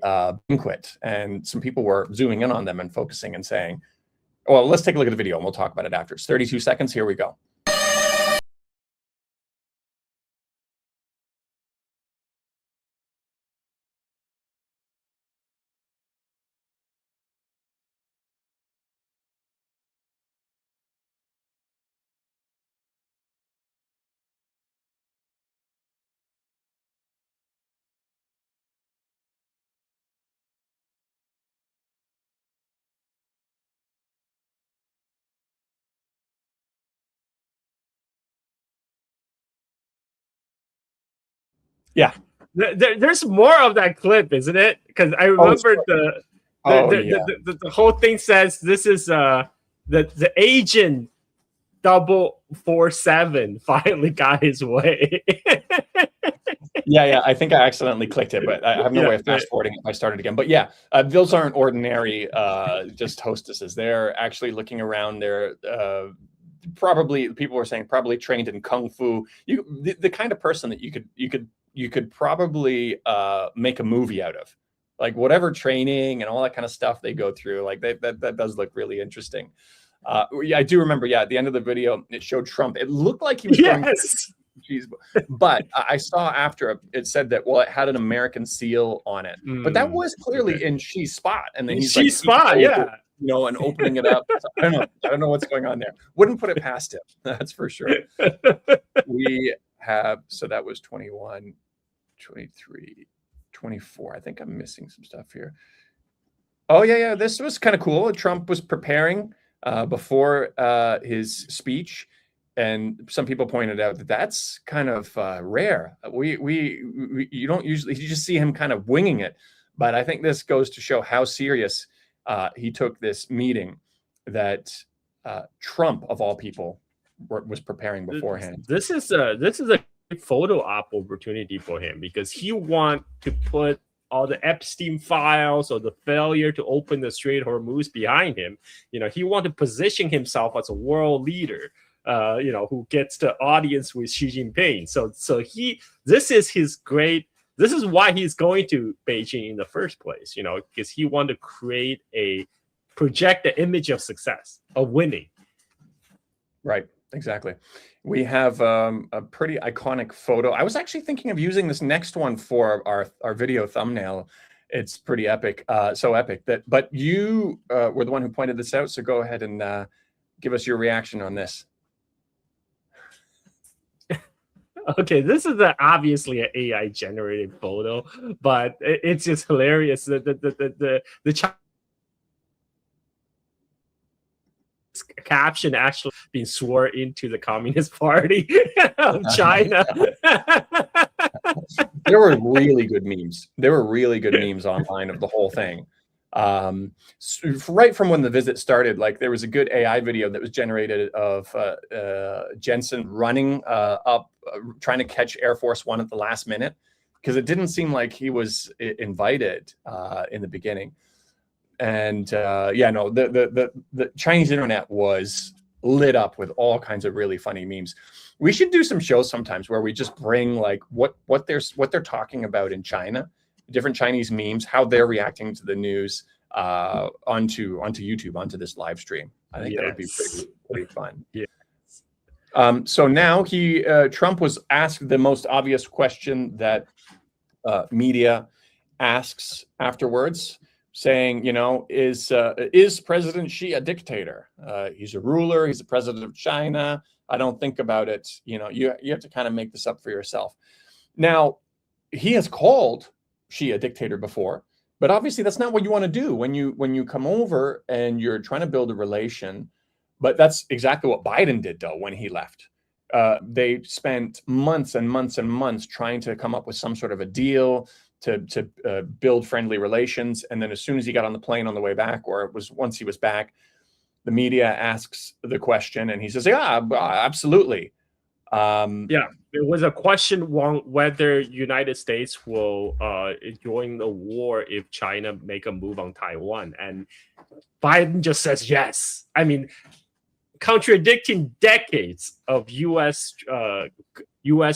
banquet, and some people were zooming in on them and focusing and saying, well, let's take a look at the video and we'll talk about it after. It's 32 seconds. Here we go. Yeah, there's more of that clip, isn't it? Because I remember the whole thing says this is the agent 447 finally got his way. Yeah, I think I accidentally clicked it, but I have no way of fast forwarding if I started again. But yeah, those aren't ordinary just hostesses. They're actually looking around. They're probably, people were saying, probably trained in kung fu. The kind of person that you could probably make a movie out of, like whatever training and all that kind of stuff they go through. Like that does look really interesting. Yeah, I do remember. Yeah, at the end of the video, it showed Trump. It looked like he was going to, but I saw after it said that, well, it had an American seal on it, but that was clearly in Xi's spot. And then he's Xi's spot, yeah. You know, and opening it up. So I don't know what's going on there. Wouldn't put it past him. That's for sure. We have, so that was 21, 23, 24. I think I'm missing some stuff here. Oh yeah. This was kind of cool. Trump was preparing before his speech, and some people pointed out that that's kind of rare. You don't usually, you just see him kind of winging it, but I think this goes to show how serious he took this meeting that Trump, of all people, was preparing beforehand. This is a photo op opportunity for him, because he want to put all the Epstein files or the failure to open the Strait of Hormuz behind him. You know, he want to position himself as a world leader, you know, who gets the audience with Xi Jinping. So this is why he's going to Beijing in the first place, you know, because he want to project the image of success, of winning. Right, exactly. We have a pretty iconic photo. I was actually thinking of using this next one for our video thumbnail. It's pretty epic, so epic that. But you were the one who pointed this out, so go ahead and give us your reaction on this. Okay, this is obviously an AI generated photo, but it's just hilarious. The caption actually being sworn into the Communist Party of China. There were really good memes. There were really good memes online of the whole thing. Right from when the visit started, like there was a good AI video that was generated of Jensen running up, trying to catch Air Force One at the last minute, because it didn't seem like he was invited in the beginning. And no, the Chinese internet was lit up with all kinds of really funny memes. We should do some shows sometimes where we just bring like what they're talking about in China, different Chinese memes, how they're reacting to the news onto YouTube, onto this live stream. I think that would be pretty fun. Yeah. So now Trump was asked the most obvious question that media asks afterwards, saying, is President Xi a dictator? He's a ruler. He's the president of China. I don't think about it. You have to kind of make this up for yourself. Now, he has called Xi a dictator before, but obviously that's not what you want to do when you come over and you're trying to build a relation. But that's exactly what Biden did, though, when he left. They spent months and months and months trying to come up with some sort of a deal to build friendly relations. And then as soon as he got on the plane on the way back, or it was once he was back, the media asks the question and he says, yeah, absolutely. There was a question whether United States will join the war if China make a move on Taiwan. And Biden just says yes. I mean, contradicting decades of U.S.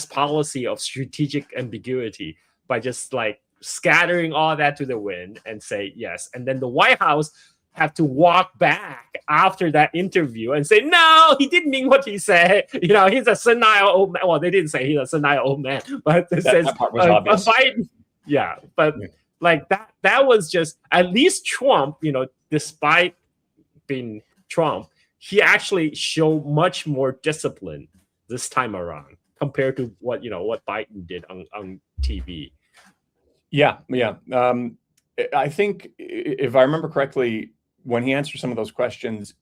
policy of strategic ambiguity by just like scattering all that to the wind and say yes. And then the White House have to walk back after that interview and say, no, he didn't mean what he said. He's a senile old man. Well, they didn't say he's a senile old man, but it says that part was obvious. Biden. Yeah, but like that was just, at least Trump, despite being Trump, he actually showed much more discipline this time around compared to what Biden did on TV. Yeah. I think if I remember correctly, when he answered some of those questions,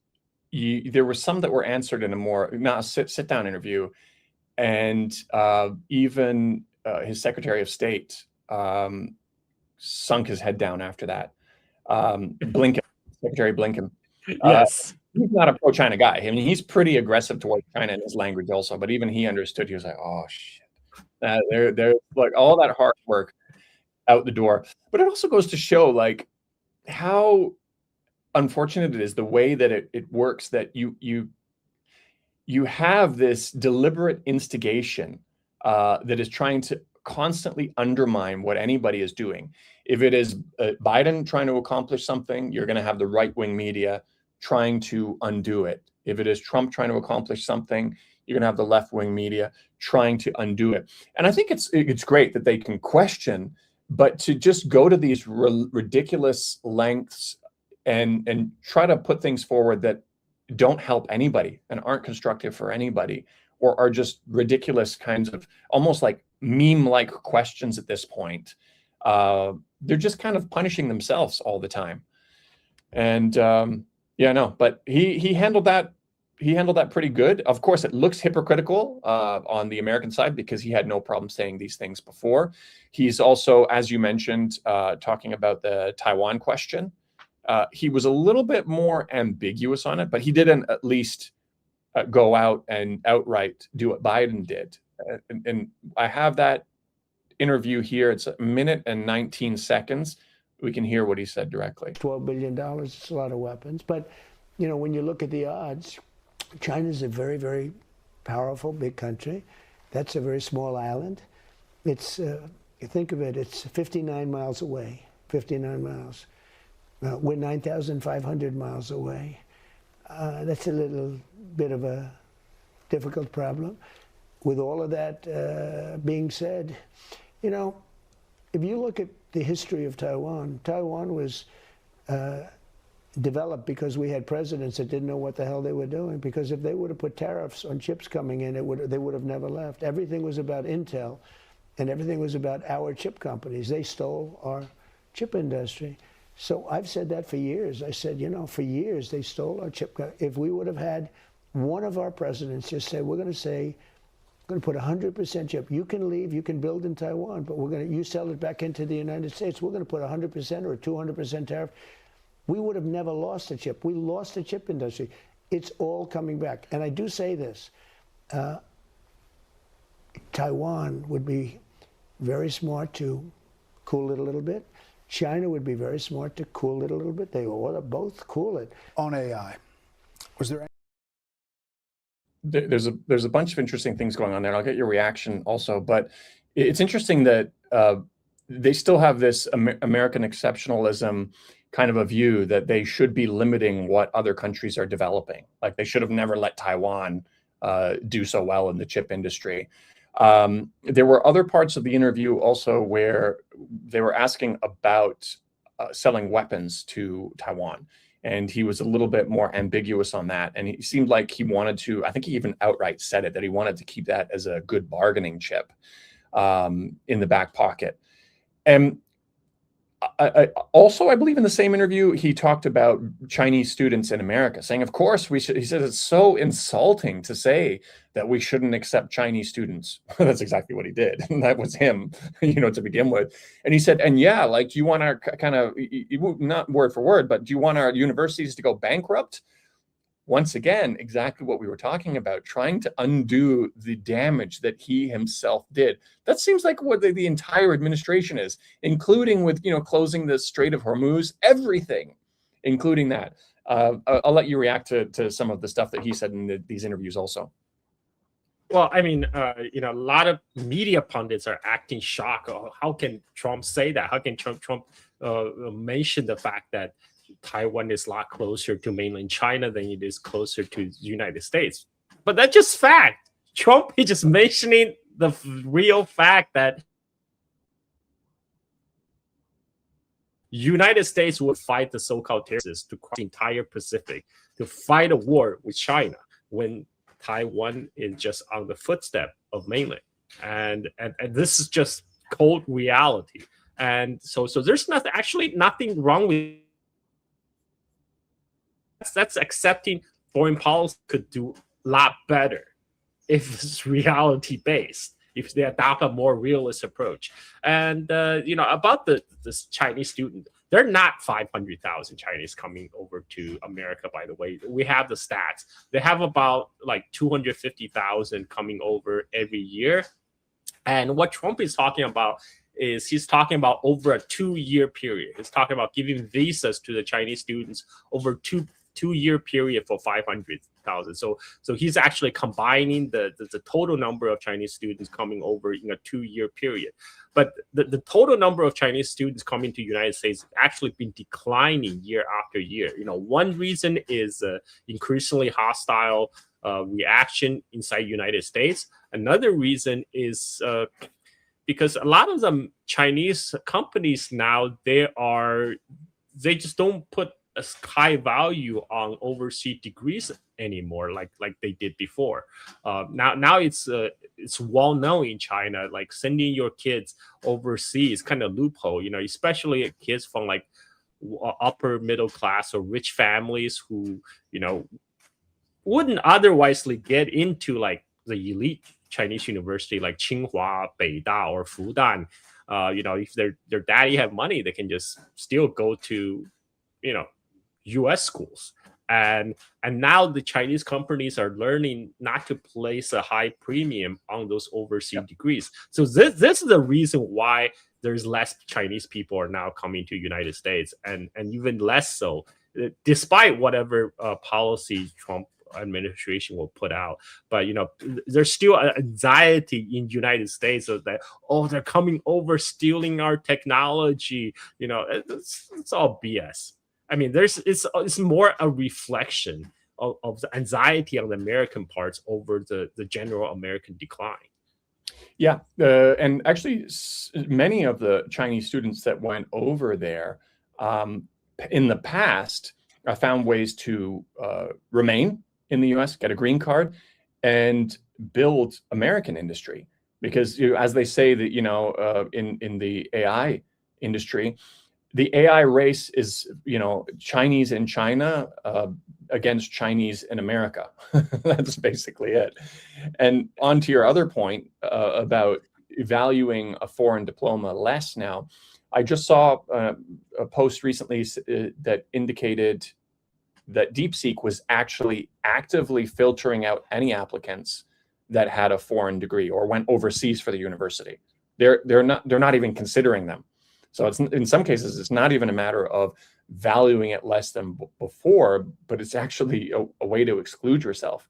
there were some that were answered in a more sit down interview, and even his Secretary of State sunk his head down after that. Secretary Blinken. Yes. He's not a pro-China guy. I mean, he's pretty aggressive towards China in his language also, but even he understood. He was like, oh, shit. They're like all that hard work out the door. But it also goes to show like how unfortunate it is the way that it works, that you have this deliberate instigation that is trying to constantly undermine what anybody is doing. If it is Biden trying to accomplish something, you're going to have the right-wing media trying to undo it. If it is Trump trying to accomplish something, you're going to have the left-wing media trying to undo it. And I think it's great that they can question, but to just go to these ridiculous lengths and try to put things forward that don't help anybody and aren't constructive for anybody, or are just ridiculous kinds of almost like meme-like questions at this point. They're just kind of punishing themselves all the time. And but he handled that. He handled that pretty good. Of course, it looks hypocritical on the American side because he had no problem saying these things before. He's also, as you mentioned, talking about the Taiwan question. He was a little bit more ambiguous on it, but he didn't at least go out and outright do what Biden did. And I have that interview here. It's 1 minute and 19 seconds. We can hear what he said directly. $12 billion, it's a lot of weapons. But, when you look at the odds, China's a very, very powerful, big country. That's a very small island. It's, you think of it, it's 59 miles away, 59 miles. We're 9,500 miles away. That's a little bit of a difficult problem. With all of that being said, if you look at the history of Taiwan, Taiwan was developed because we had presidents that didn't know what the hell they were doing. Because if they would have put tariffs on chips coming in, they would have never left. Everything was about Intel, and everything was about our chip companies. They stole our chip industry. So I've said that for years. I said, for years they stole our chip. If we would have had one of our presidents just say, we're going to put 100% chip. You can leave, you can build in Taiwan, but you sell it back into the United States. We're going to put 100% or 200% tariff. We would have never lost a chip. We lost the chip industry. It's all coming back. And I do say this, Taiwan would be very smart to cool it a little bit. China would be very smart to cool it a little bit. They ought to both cool it. On AI, was there There's a bunch of interesting things going on there. And I'll get your reaction also, but it's interesting that they still have this American exceptionalism kind of a view that they should be limiting what other countries are developing. Like they should have never let Taiwan do so well in the chip industry. There were other parts of the interview also where they were asking about selling weapons to Taiwan. And he was a little bit more ambiguous on that. And he seemed like he wanted to, I think he even outright said it, that he wanted to keep that as a good bargaining chip in the back pocket. And I believe in the same interview, he talked about Chinese students in America, saying, of course, we should. He said it's so insulting to say that we shouldn't accept Chinese students. That's exactly what he did. And that was him, to begin with. And he said, and yeah, like, do you want our kind of, not word for word, but do you want our universities to go bankrupt? Once again, exactly what we were talking about, trying to undo the damage that he himself did. That seems like what the entire administration is, including with, closing the Strait of Hormuz, everything, including that. I'll let you react to some of the stuff that he said in these interviews also. Well, I mean, a lot of media pundits are acting shocked. Oh, how can Trump say that? How can Trump mention the fact that Taiwan is a lot closer to mainland China than it is closer to the United States? But that's just fact. Trump is just mentioning the real fact that United States would fight the so-called terrorists to cross the entire Pacific to fight a war with China when Taiwan is just on the footstep of mainland. And this is just cold reality. And so there's nothing wrong with that's accepting foreign policy could do a lot better if it's reality based, if they adopt a more realist approach. And about this Chinese student, they're not 500,000 Chinese coming over to America, by the way. We have the stats. They have about like 250,000 coming over every year. And what Trump is talking about is he's talking about over a 2-year period. He's talking about giving visas to the Chinese students over two-year period for 500,000. So he's actually combining the total number of Chinese students coming over in a 2-year period. But the total number of Chinese students coming to the United States actually been declining year after year. One reason is increasingly hostile reaction inside the United States. Another reason is because a lot of the Chinese companies now, they just don't put a high value on overseas degrees anymore, like they did before. Now it's well known in China, like sending your kids overseas kind of loophole, especially kids from like upper middle class or rich families who wouldn't otherwise get into like the elite Chinese university like Tsinghua, Beida, or Fudan. If their daddy have money, they can just still go to U.S. schools. And now the Chinese companies are learning not to place a high premium on those overseas degrees. So this is the reason why there's less Chinese people are now coming to the United States, and even less so, despite whatever policy Trump administration will put out. But there's still an anxiety in the United States of that, they're coming over stealing our technology. It's all BS. I mean, it's more a reflection of the anxiety on the American parts over the general American decline. Yeah, and actually, many of the Chinese students that went over there in the past found ways to remain in the U.S., get a green card, and build American industry. Because as they say that in the AI industry, the AI race is, Chinese in China against Chinese in America. That's basically it. And on to your other point about valuing a foreign diploma less now, I just saw a post recently that indicated that DeepSeek was actually actively filtering out any applicants that had a foreign degree or went overseas for the university. They're not even considering them. So it's, in some cases, it's not even a matter of valuing it less than before, but it's actually a way to exclude yourself.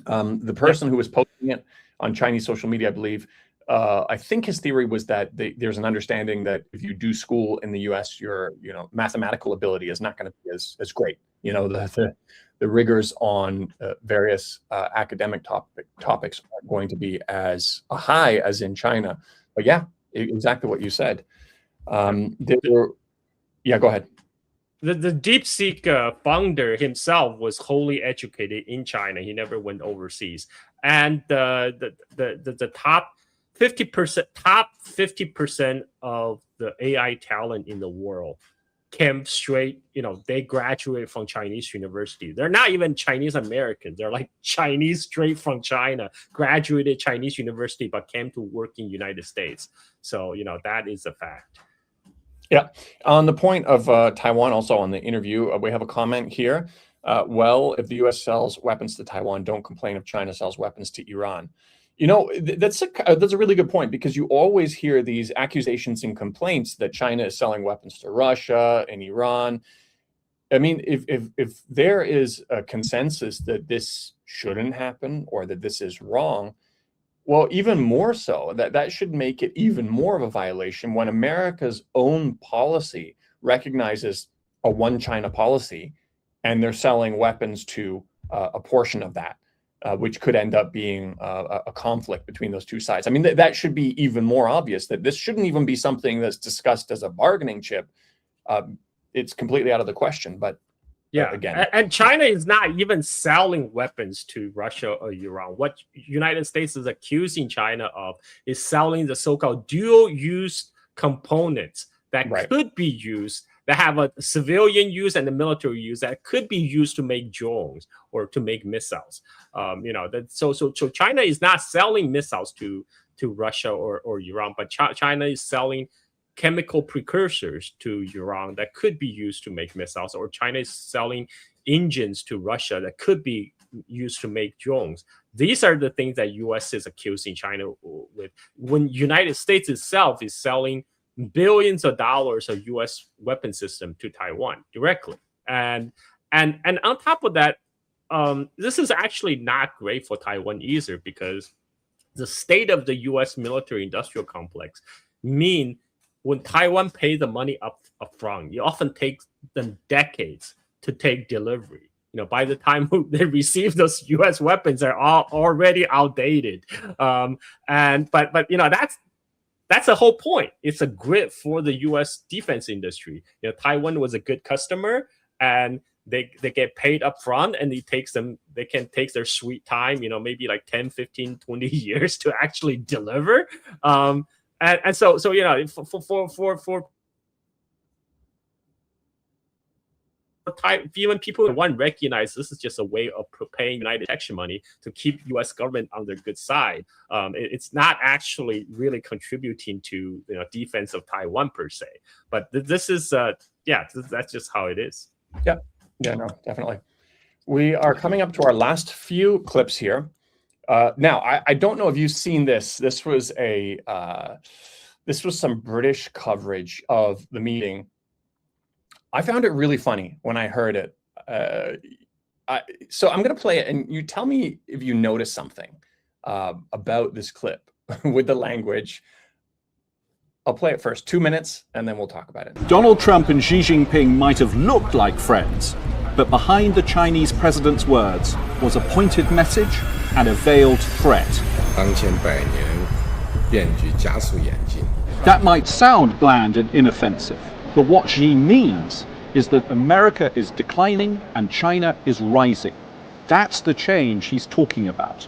The person who was posting it on Chinese social media, I believe, I think his theory was that there's an understanding that if you do school in the U.S., your mathematical ability is not going to be as great. The rigors on various academic topics aren't going to be as high as in China. But yeah, exactly what you said. Go ahead. The DeepSeek founder himself was wholly educated in China. He never went overseas. And the top 50% of the AI talent in the world came straight, they graduated from Chinese university. They're not even Chinese Americans. They're like Chinese straight from China, graduated Chinese university, but came to work in United States. So, that is a fact. Yeah. On the point of Taiwan, also on the interview, we have a comment here. Well, if the U.S. sells weapons to Taiwan, don't complain if China sells weapons to Iran. That's a really good point, because you always hear these accusations and complaints that China is selling weapons to Russia and Iran. I mean, if there is a consensus that this shouldn't happen or that this is wrong, well, even more so, that should make it even more of a violation when America's own policy recognizes a one China policy, and they're selling weapons to a portion of that, which could end up being a conflict between those two sides. I mean, that should be even more obvious, that this shouldn't even be something that's discussed as a bargaining chip. It's completely out of the question. But yeah, again, and China is not even selling weapons to Russia or Iran. What United States is accusing China of is selling the so-called dual-use components that could be used, that have a civilian use and the military use, that could be used to make drones or to make missiles. So China is not selling missiles to Russia or Iran, but China is selling chemical precursors to Iran that could be used to make missiles, or China is selling engines to Russia that could be used to make drones. These are the things that U.S. is accusing China with, when United States itself is selling billions of dollars of U.S. weapon system to Taiwan directly. And on top of that, this is actually not great for Taiwan either, because the state of the U.S. military industrial complex mean when Taiwan pays the money up front, it often takes them decades to take delivery. By the time they receive those U.S. weapons, they're all already outdated. But that's the whole point. It's a grid for the U.S. defense industry. Taiwan was a good customer, and they get paid up front, and they can take their sweet time, maybe like 10, 15, 20 years to actually deliver. And so for even people who recognize this is just a way of paying United protection money to keep U.S. government on their good side. It's not actually really contributing to defense of Taiwan per se. But this is that's just how it is. Yeah, no, definitely. We are coming up to our last few clips here. Now, I don't know if you've seen this. This was some British coverage of the meeting. I found it really funny when I heard it. So I'm going to play it, and you tell me if you notice something about this clip with the language. I'll play it first, 2 minutes, and then we'll talk about it. Donald Trump and Xi Jinping might have looked like friends, but behind the Chinese president's words was a pointed message and a veiled threat. That might sound bland and inoffensive, but what Xi means is that America is declining and China is rising. That's the change he's talking about.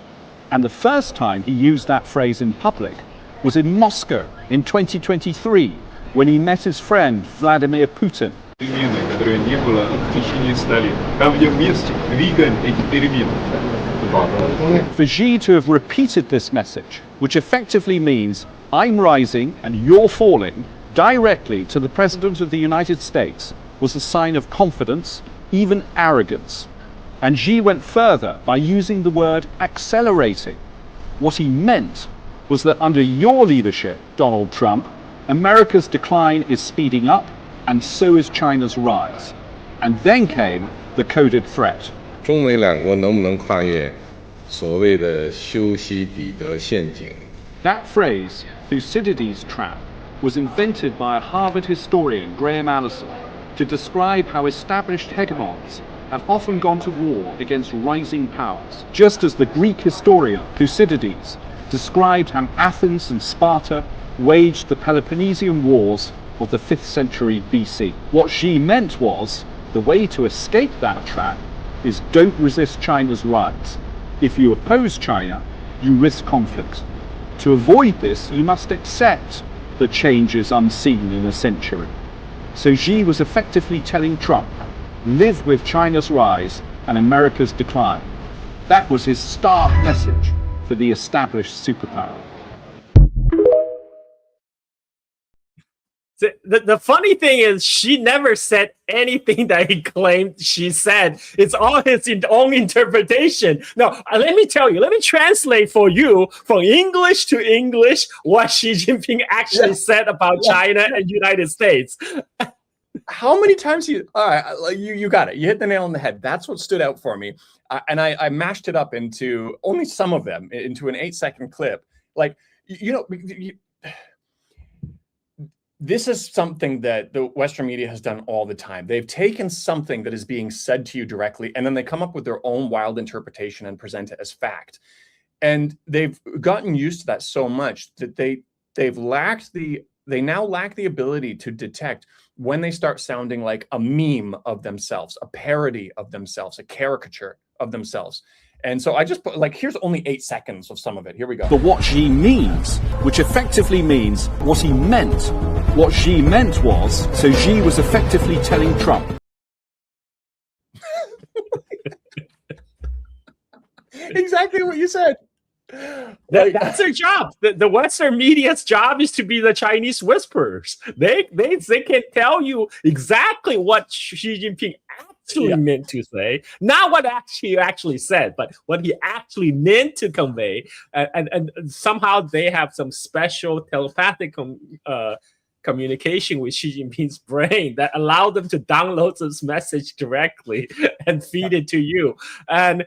And the first time he used that phrase in public was in Moscow in 2023, when he met his friend Vladimir Putin. For Xi to have repeated this message, which effectively means I'm rising and you're falling, directly to the President of the United States, was a sign of confidence, even arrogance. And Xi went further by using the word accelerating. What he meant was that under your leadership, Donald Trump, America's decline is speeding up, and so is China's rise. And then came the coded threat. 中美两国能不能跨越所谓的修昔底德陷阱？ That phrase, Thucydides' trap, was invented by a Harvard historian, Graham Allison, to describe how established hegemons have often gone to war against rising powers, just as the Greek historian Thucydides described how Athens and Sparta waged the Peloponnesian Wars of the 5th century BC. What Xi meant was, the way to escape that trap is don't resist China's rise. If you oppose China, you risk conflict. To avoid this, you must accept that change is unseen in a century. So Xi was effectively telling Trump, live with China's rise and America's decline. That was his stark message for the established superpower. The funny thing is, she never said anything that he claimed she said. It's all his own interpretation. Now, let me tell you, let me translate for you from English to English what Xi Jinping actually said about China and United States. How many times you got it. You hit the nail on the head. That's what stood out for me. And I mashed it up into only some of them into an 8-second clip. Like, this is something that the Western media has done all the time. They've taken something that is being said to you directly, and then they come up with their own wild interpretation and present it as fact. And they've gotten used to that so much that they now lack the ability to detect when they start sounding like a meme of themselves, a parody of themselves, a caricature of themselves. And so I just put, like, here's only 8 seconds of some of it. Here we go. But what Xi means, which effectively means what he meant. What Xi meant was, so Xi was effectively telling Trump. Exactly what you said. That's their job. The Western media's job is to be the Chinese whisperers. They can tell you exactly what Xi Jinping actually meant to say, not what he actually said, but what he actually meant to convey. And somehow they have some special telepathic communication with Xi Jinping's brain that allowed them to download this message directly and feed it to you. And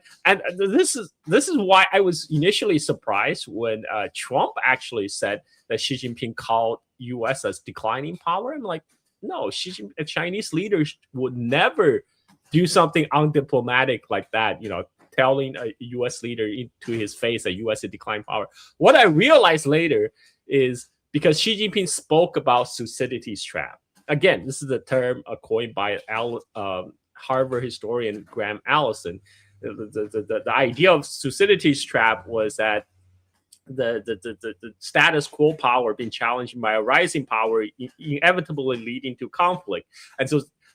this is why I was initially surprised when Trump actually said that Xi Jinping called U.S. as declining power. I'm like, no, Chinese leaders would never do something undiplomatic like that, telling a U.S. leader to his face that U.S. is declining power. What I realized later is because Xi Jinping spoke about Thucydides' trap. Again, this is a term coined by Harvard historian Graham Allison. The idea of Thucydides' trap was that the status quo power being challenged by a rising power, inevitably leading to conflict. And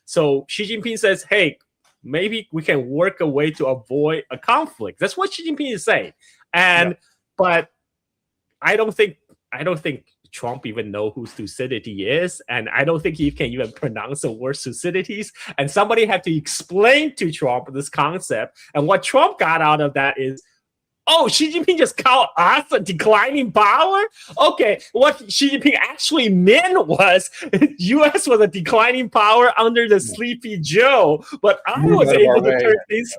so Xi Jinping says, hey, maybe we can work a way to avoid a conflict. That's what Xi Jinping is saying. But I don't think Trump even know who Thucydides is, and I don't think he can even pronounce the word Thucydides. And somebody had to explain to Trump this concept. And what Trump got out of that is, oh, Xi Jinping just called us a declining power? Okay, what Xi Jinping actually meant was U.S. was a declining power under the Sleepy Joe, but I was able to turn things.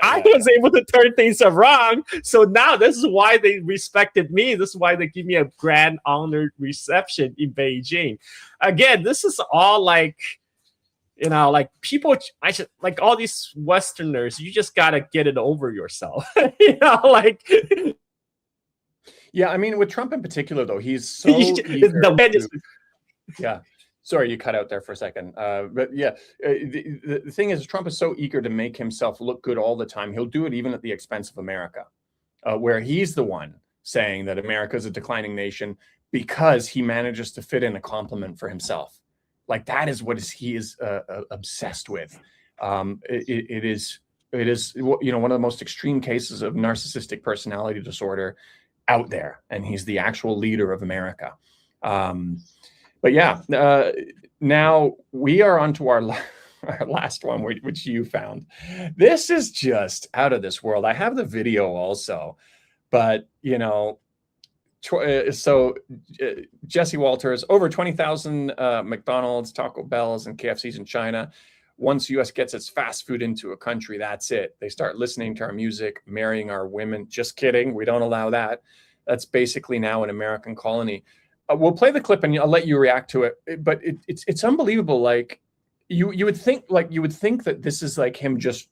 I was able to turn things around. So now this is why they respected me. This is why they give me a grand honored reception in Beijing. Again, this is all like, like people, like all these Westerners, you just got to get it over yourself. Yeah, I mean, with Trump in particular, though, he's so eager yeah. Sorry, you cut out there for a second. But yeah, the thing is, Trump is so eager to make himself look good all the time. He'll do it even at the expense of America, where he's the one saying that America is a declining nation because he manages to fit in a compliment for himself. Like, that is what he is obsessed with. It is one of the most extreme cases of narcissistic personality disorder out there, and he's the actual leader of America. But yeah, now we are on to our last one, which you found. This is just out of this world. I have the video also, but Jesse Walters, over 20,000 McDonald's, Taco Bells, and KFCs in China. Once U.S. gets its fast food into a country, that's it. They start listening to our music, marrying our women. Just kidding. We don't allow that. That's basically now an American colony. We'll play the clip and I'll let you react to it. But it's unbelievable. Like you would think that this is like him just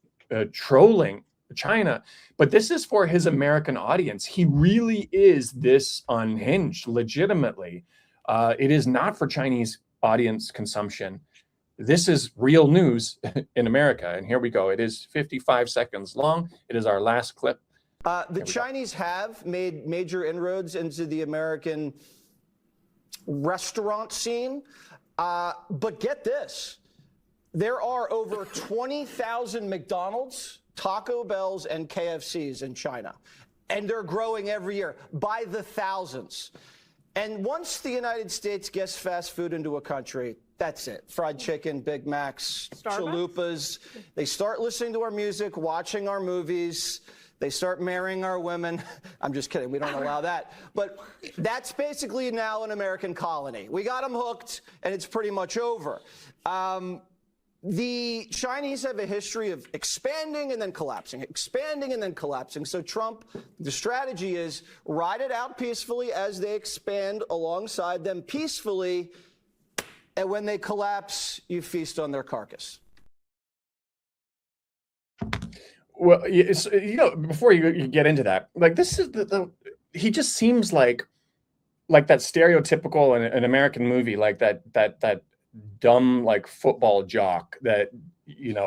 trolling China, but this is for his American audience. He really is this unhinged, legitimately. It is not for Chinese audience consumption. This is real news in America. And here we go. It is 55 seconds long. It is our last clip. The Chinese have made major inroads into the American restaurant scene. But get this. There are over 20,000 McDonald's, Taco Bells, and KFCs in China. And they're growing every year by the thousands. And once the United States gets fast food into a country, that's it. Fried chicken, Big Macs, chalupas. They start listening to our music, watching our movies. They start marrying our women. I'm just kidding. We don't allow that. But that's basically now an American colony. We got them hooked, and it's pretty much over. The Chinese have a history of expanding and then collapsing, expanding and then collapsing. So Trump, the strategy is ride it out peacefully as they expand alongside them peacefully. And when they collapse, you feast on their carcass. Well, before you get into that, like this is he just seems like that stereotypical in an American movie, like that dumb like football jock that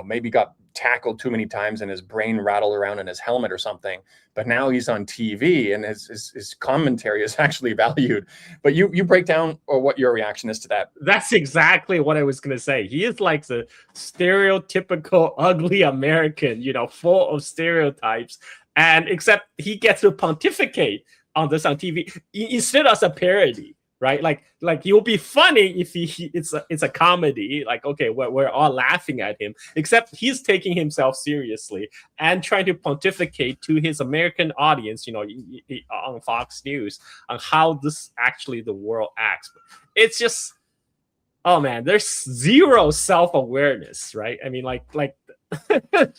maybe got tackled too many times and his brain rattled around in his helmet or something, but now he's on TV and his commentary is actually valued. But you break down or what your reaction is to that. That's exactly what I was gonna say. He is like the stereotypical ugly American, full of stereotypes, and except he gets to pontificate on this on TV instead of a parody. Right, like it will be funny if it's a comedy. Like, okay, we're all laughing at him, except he's taking himself seriously and trying to pontificate to his American audience, on Fox News on how this actually the world acts. It's just, oh man, there's zero self-awareness, right? I mean, like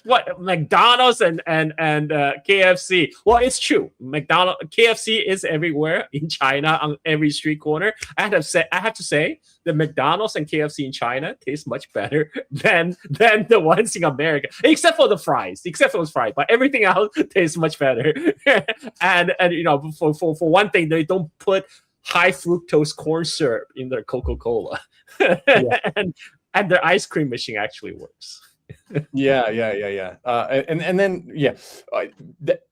what McDonald's and KFC. Well, it's true. KFC is everywhere in China on every street corner. I have to say the McDonald's and KFC in China taste much better than the ones in America, except for the fries. But everything else tastes much better. and for one thing, they don't put high fructose corn syrup in their Coca-Cola. Yeah. and their ice cream machine actually works. Yeah. And then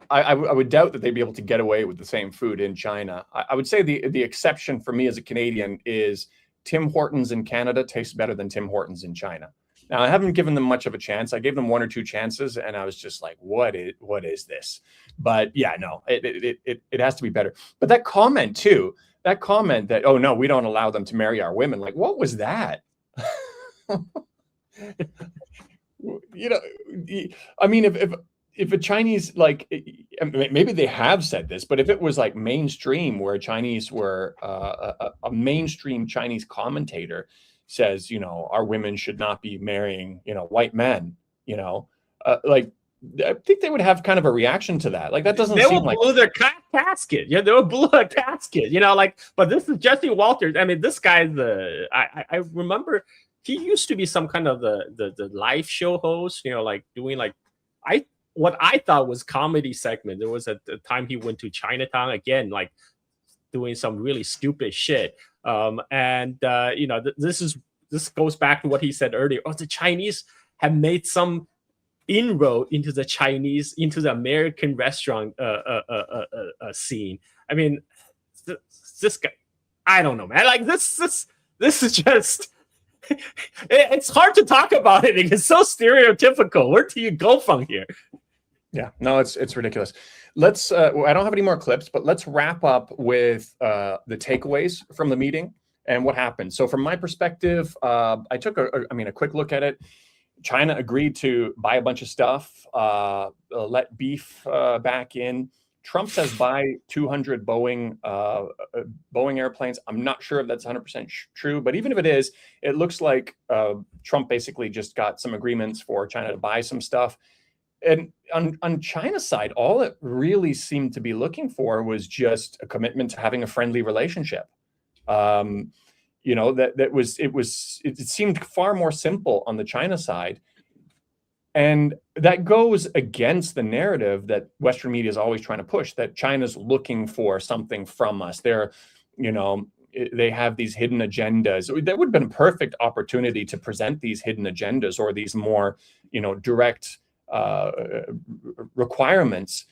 I would doubt that they'd be able to get away with the same food in China. I would say the exception for me as a Canadian is Tim Hortons in Canada tastes better than Tim Hortons in China. Now, I haven't given them much of a chance. I gave them one or two chances, and I was just like, what is this? But yeah, no, it has to be better. But that comment that, oh no, we don't allow them to marry our women. Like, what was that? I mean, if a Chinese, like, maybe they have said this, but if it was like mainstream, where Chinese were a mainstream Chinese commentator says, our women should not be marrying, white men, like, I think they would have kind of a reaction to that. Like, that doesn't seem like... They will blow their casket. Yeah, they will blow a casket, but this is Jesse Walters. I mean, this guy's I remember he used to be some kind of the live show host, like doing what I thought was comedy segment. There was a time he went to Chinatown again, like doing some really stupid shit. This goes back to what he said earlier. Oh, the Chinese have made some inroad into the American restaurant scene. I mean, this guy, I don't know, man. Like this is just. It's hard to talk about it. It's so stereotypical. Where do you go from here? Yeah, no, it's ridiculous. Let's. I don't have any more clips, but let's wrap up with the takeaways from the meeting and what happened. So, from my perspective, I took a quick look at it. China agreed to buy a bunch of stuff, let beef back in. Trump says buy 200 Boeing airplanes. I'm not sure if that's 100% true, but even if it is, it looks like Trump basically just got some agreements for China to buy some stuff. And on China's side, all it really seemed to be looking for was just a commitment to having a friendly relationship. You know, it seemed far more simple on the China side. And that goes against the narrative that Western media is always trying to push, that China's looking for something from us. They're, you know, they have these hidden agendas. That would have been a perfect opportunity to present these hidden agendas or these more, you know, direct requirements.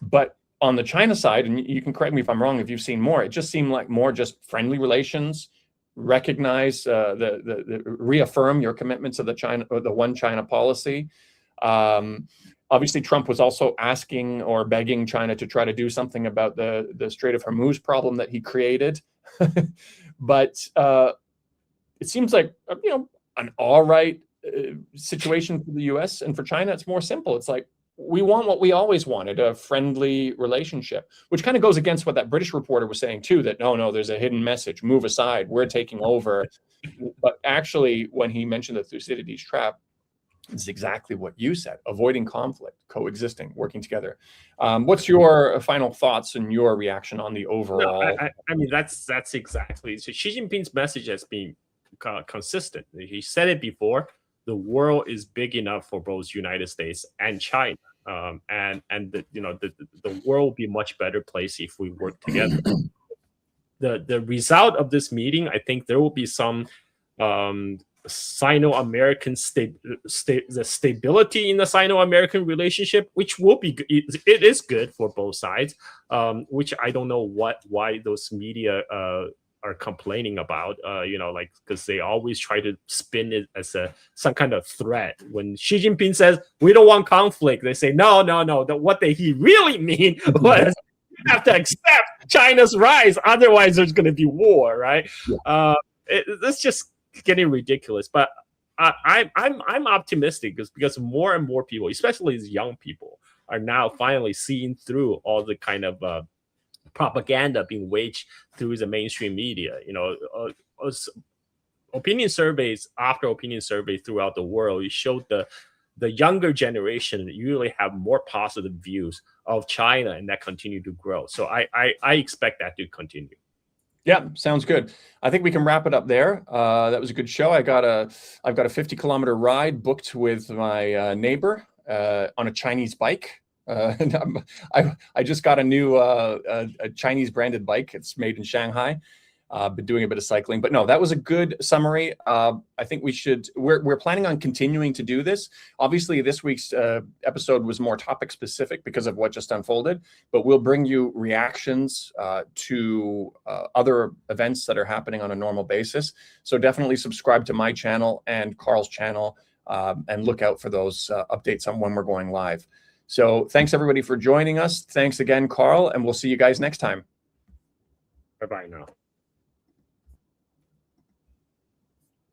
But on the China side, and you can correct me if I'm wrong, if you've seen more, it just seemed like more just friendly relations, recognize reaffirm your commitments to the one China policy. Obviously, Trump was also asking or begging China to try to do something about the Strait of Hormuz problem that he created. But it seems like, you know, an all right situation for the U.S. and for China. It's more simple. It's like, we want what we always wanted, a friendly relationship, which kind of goes against what that British reporter was saying too, that no, there's a hidden message, move aside, we're taking over. But actually, when he mentioned the Thucydides trap, it's exactly what you said, avoiding conflict, coexisting, working together. What's your final thoughts and your reaction on the overall? No, I mean, that's exactly. So Xi Jinping's message has been consistent. He said it before. The world is big enough for both United States and China, and the world will be a much better place if we work together. The result of this meeting, I think there will be some Sino-American the stability in the Sino-American relationship, which will be it is good for both sides. Which I don't know why those media are complaining about, like, because they always try to spin it as some kind of threat. When Xi Jinping says we don't want conflict, they say no. What he really mean was you have to accept China's rise, otherwise there's going to be war, right? Yeah. It's just getting ridiculous. But I'm optimistic because more and more people, especially these young people, are now finally seeing through all the kind of propaganda being waged through the mainstream media. Opinion surveys after opinion survey throughout the world, it showed the younger generation usually have more positive views of China, and that continue to grow. So I expect that to continue. Yeah, sounds good. I think we can wrap it up there. That was a good show. I've got a 50-kilometer ride booked with my neighbor on a Chinese bike. I just got a new a Chinese branded bike. It's made in Shanghai. Been doing a bit of cycling, but no, that was a good summary. I think we're planning on continuing to do this. Obviously, this week's episode was more topic specific because of what just unfolded, but we'll bring you reactions to other events that are happening on a normal basis. So definitely subscribe to my channel and Carl's channel, and look out for those updates on when we're going live. So thanks everybody for joining us. Thanks again, Carl, and we'll see you guys next time. Bye-bye now.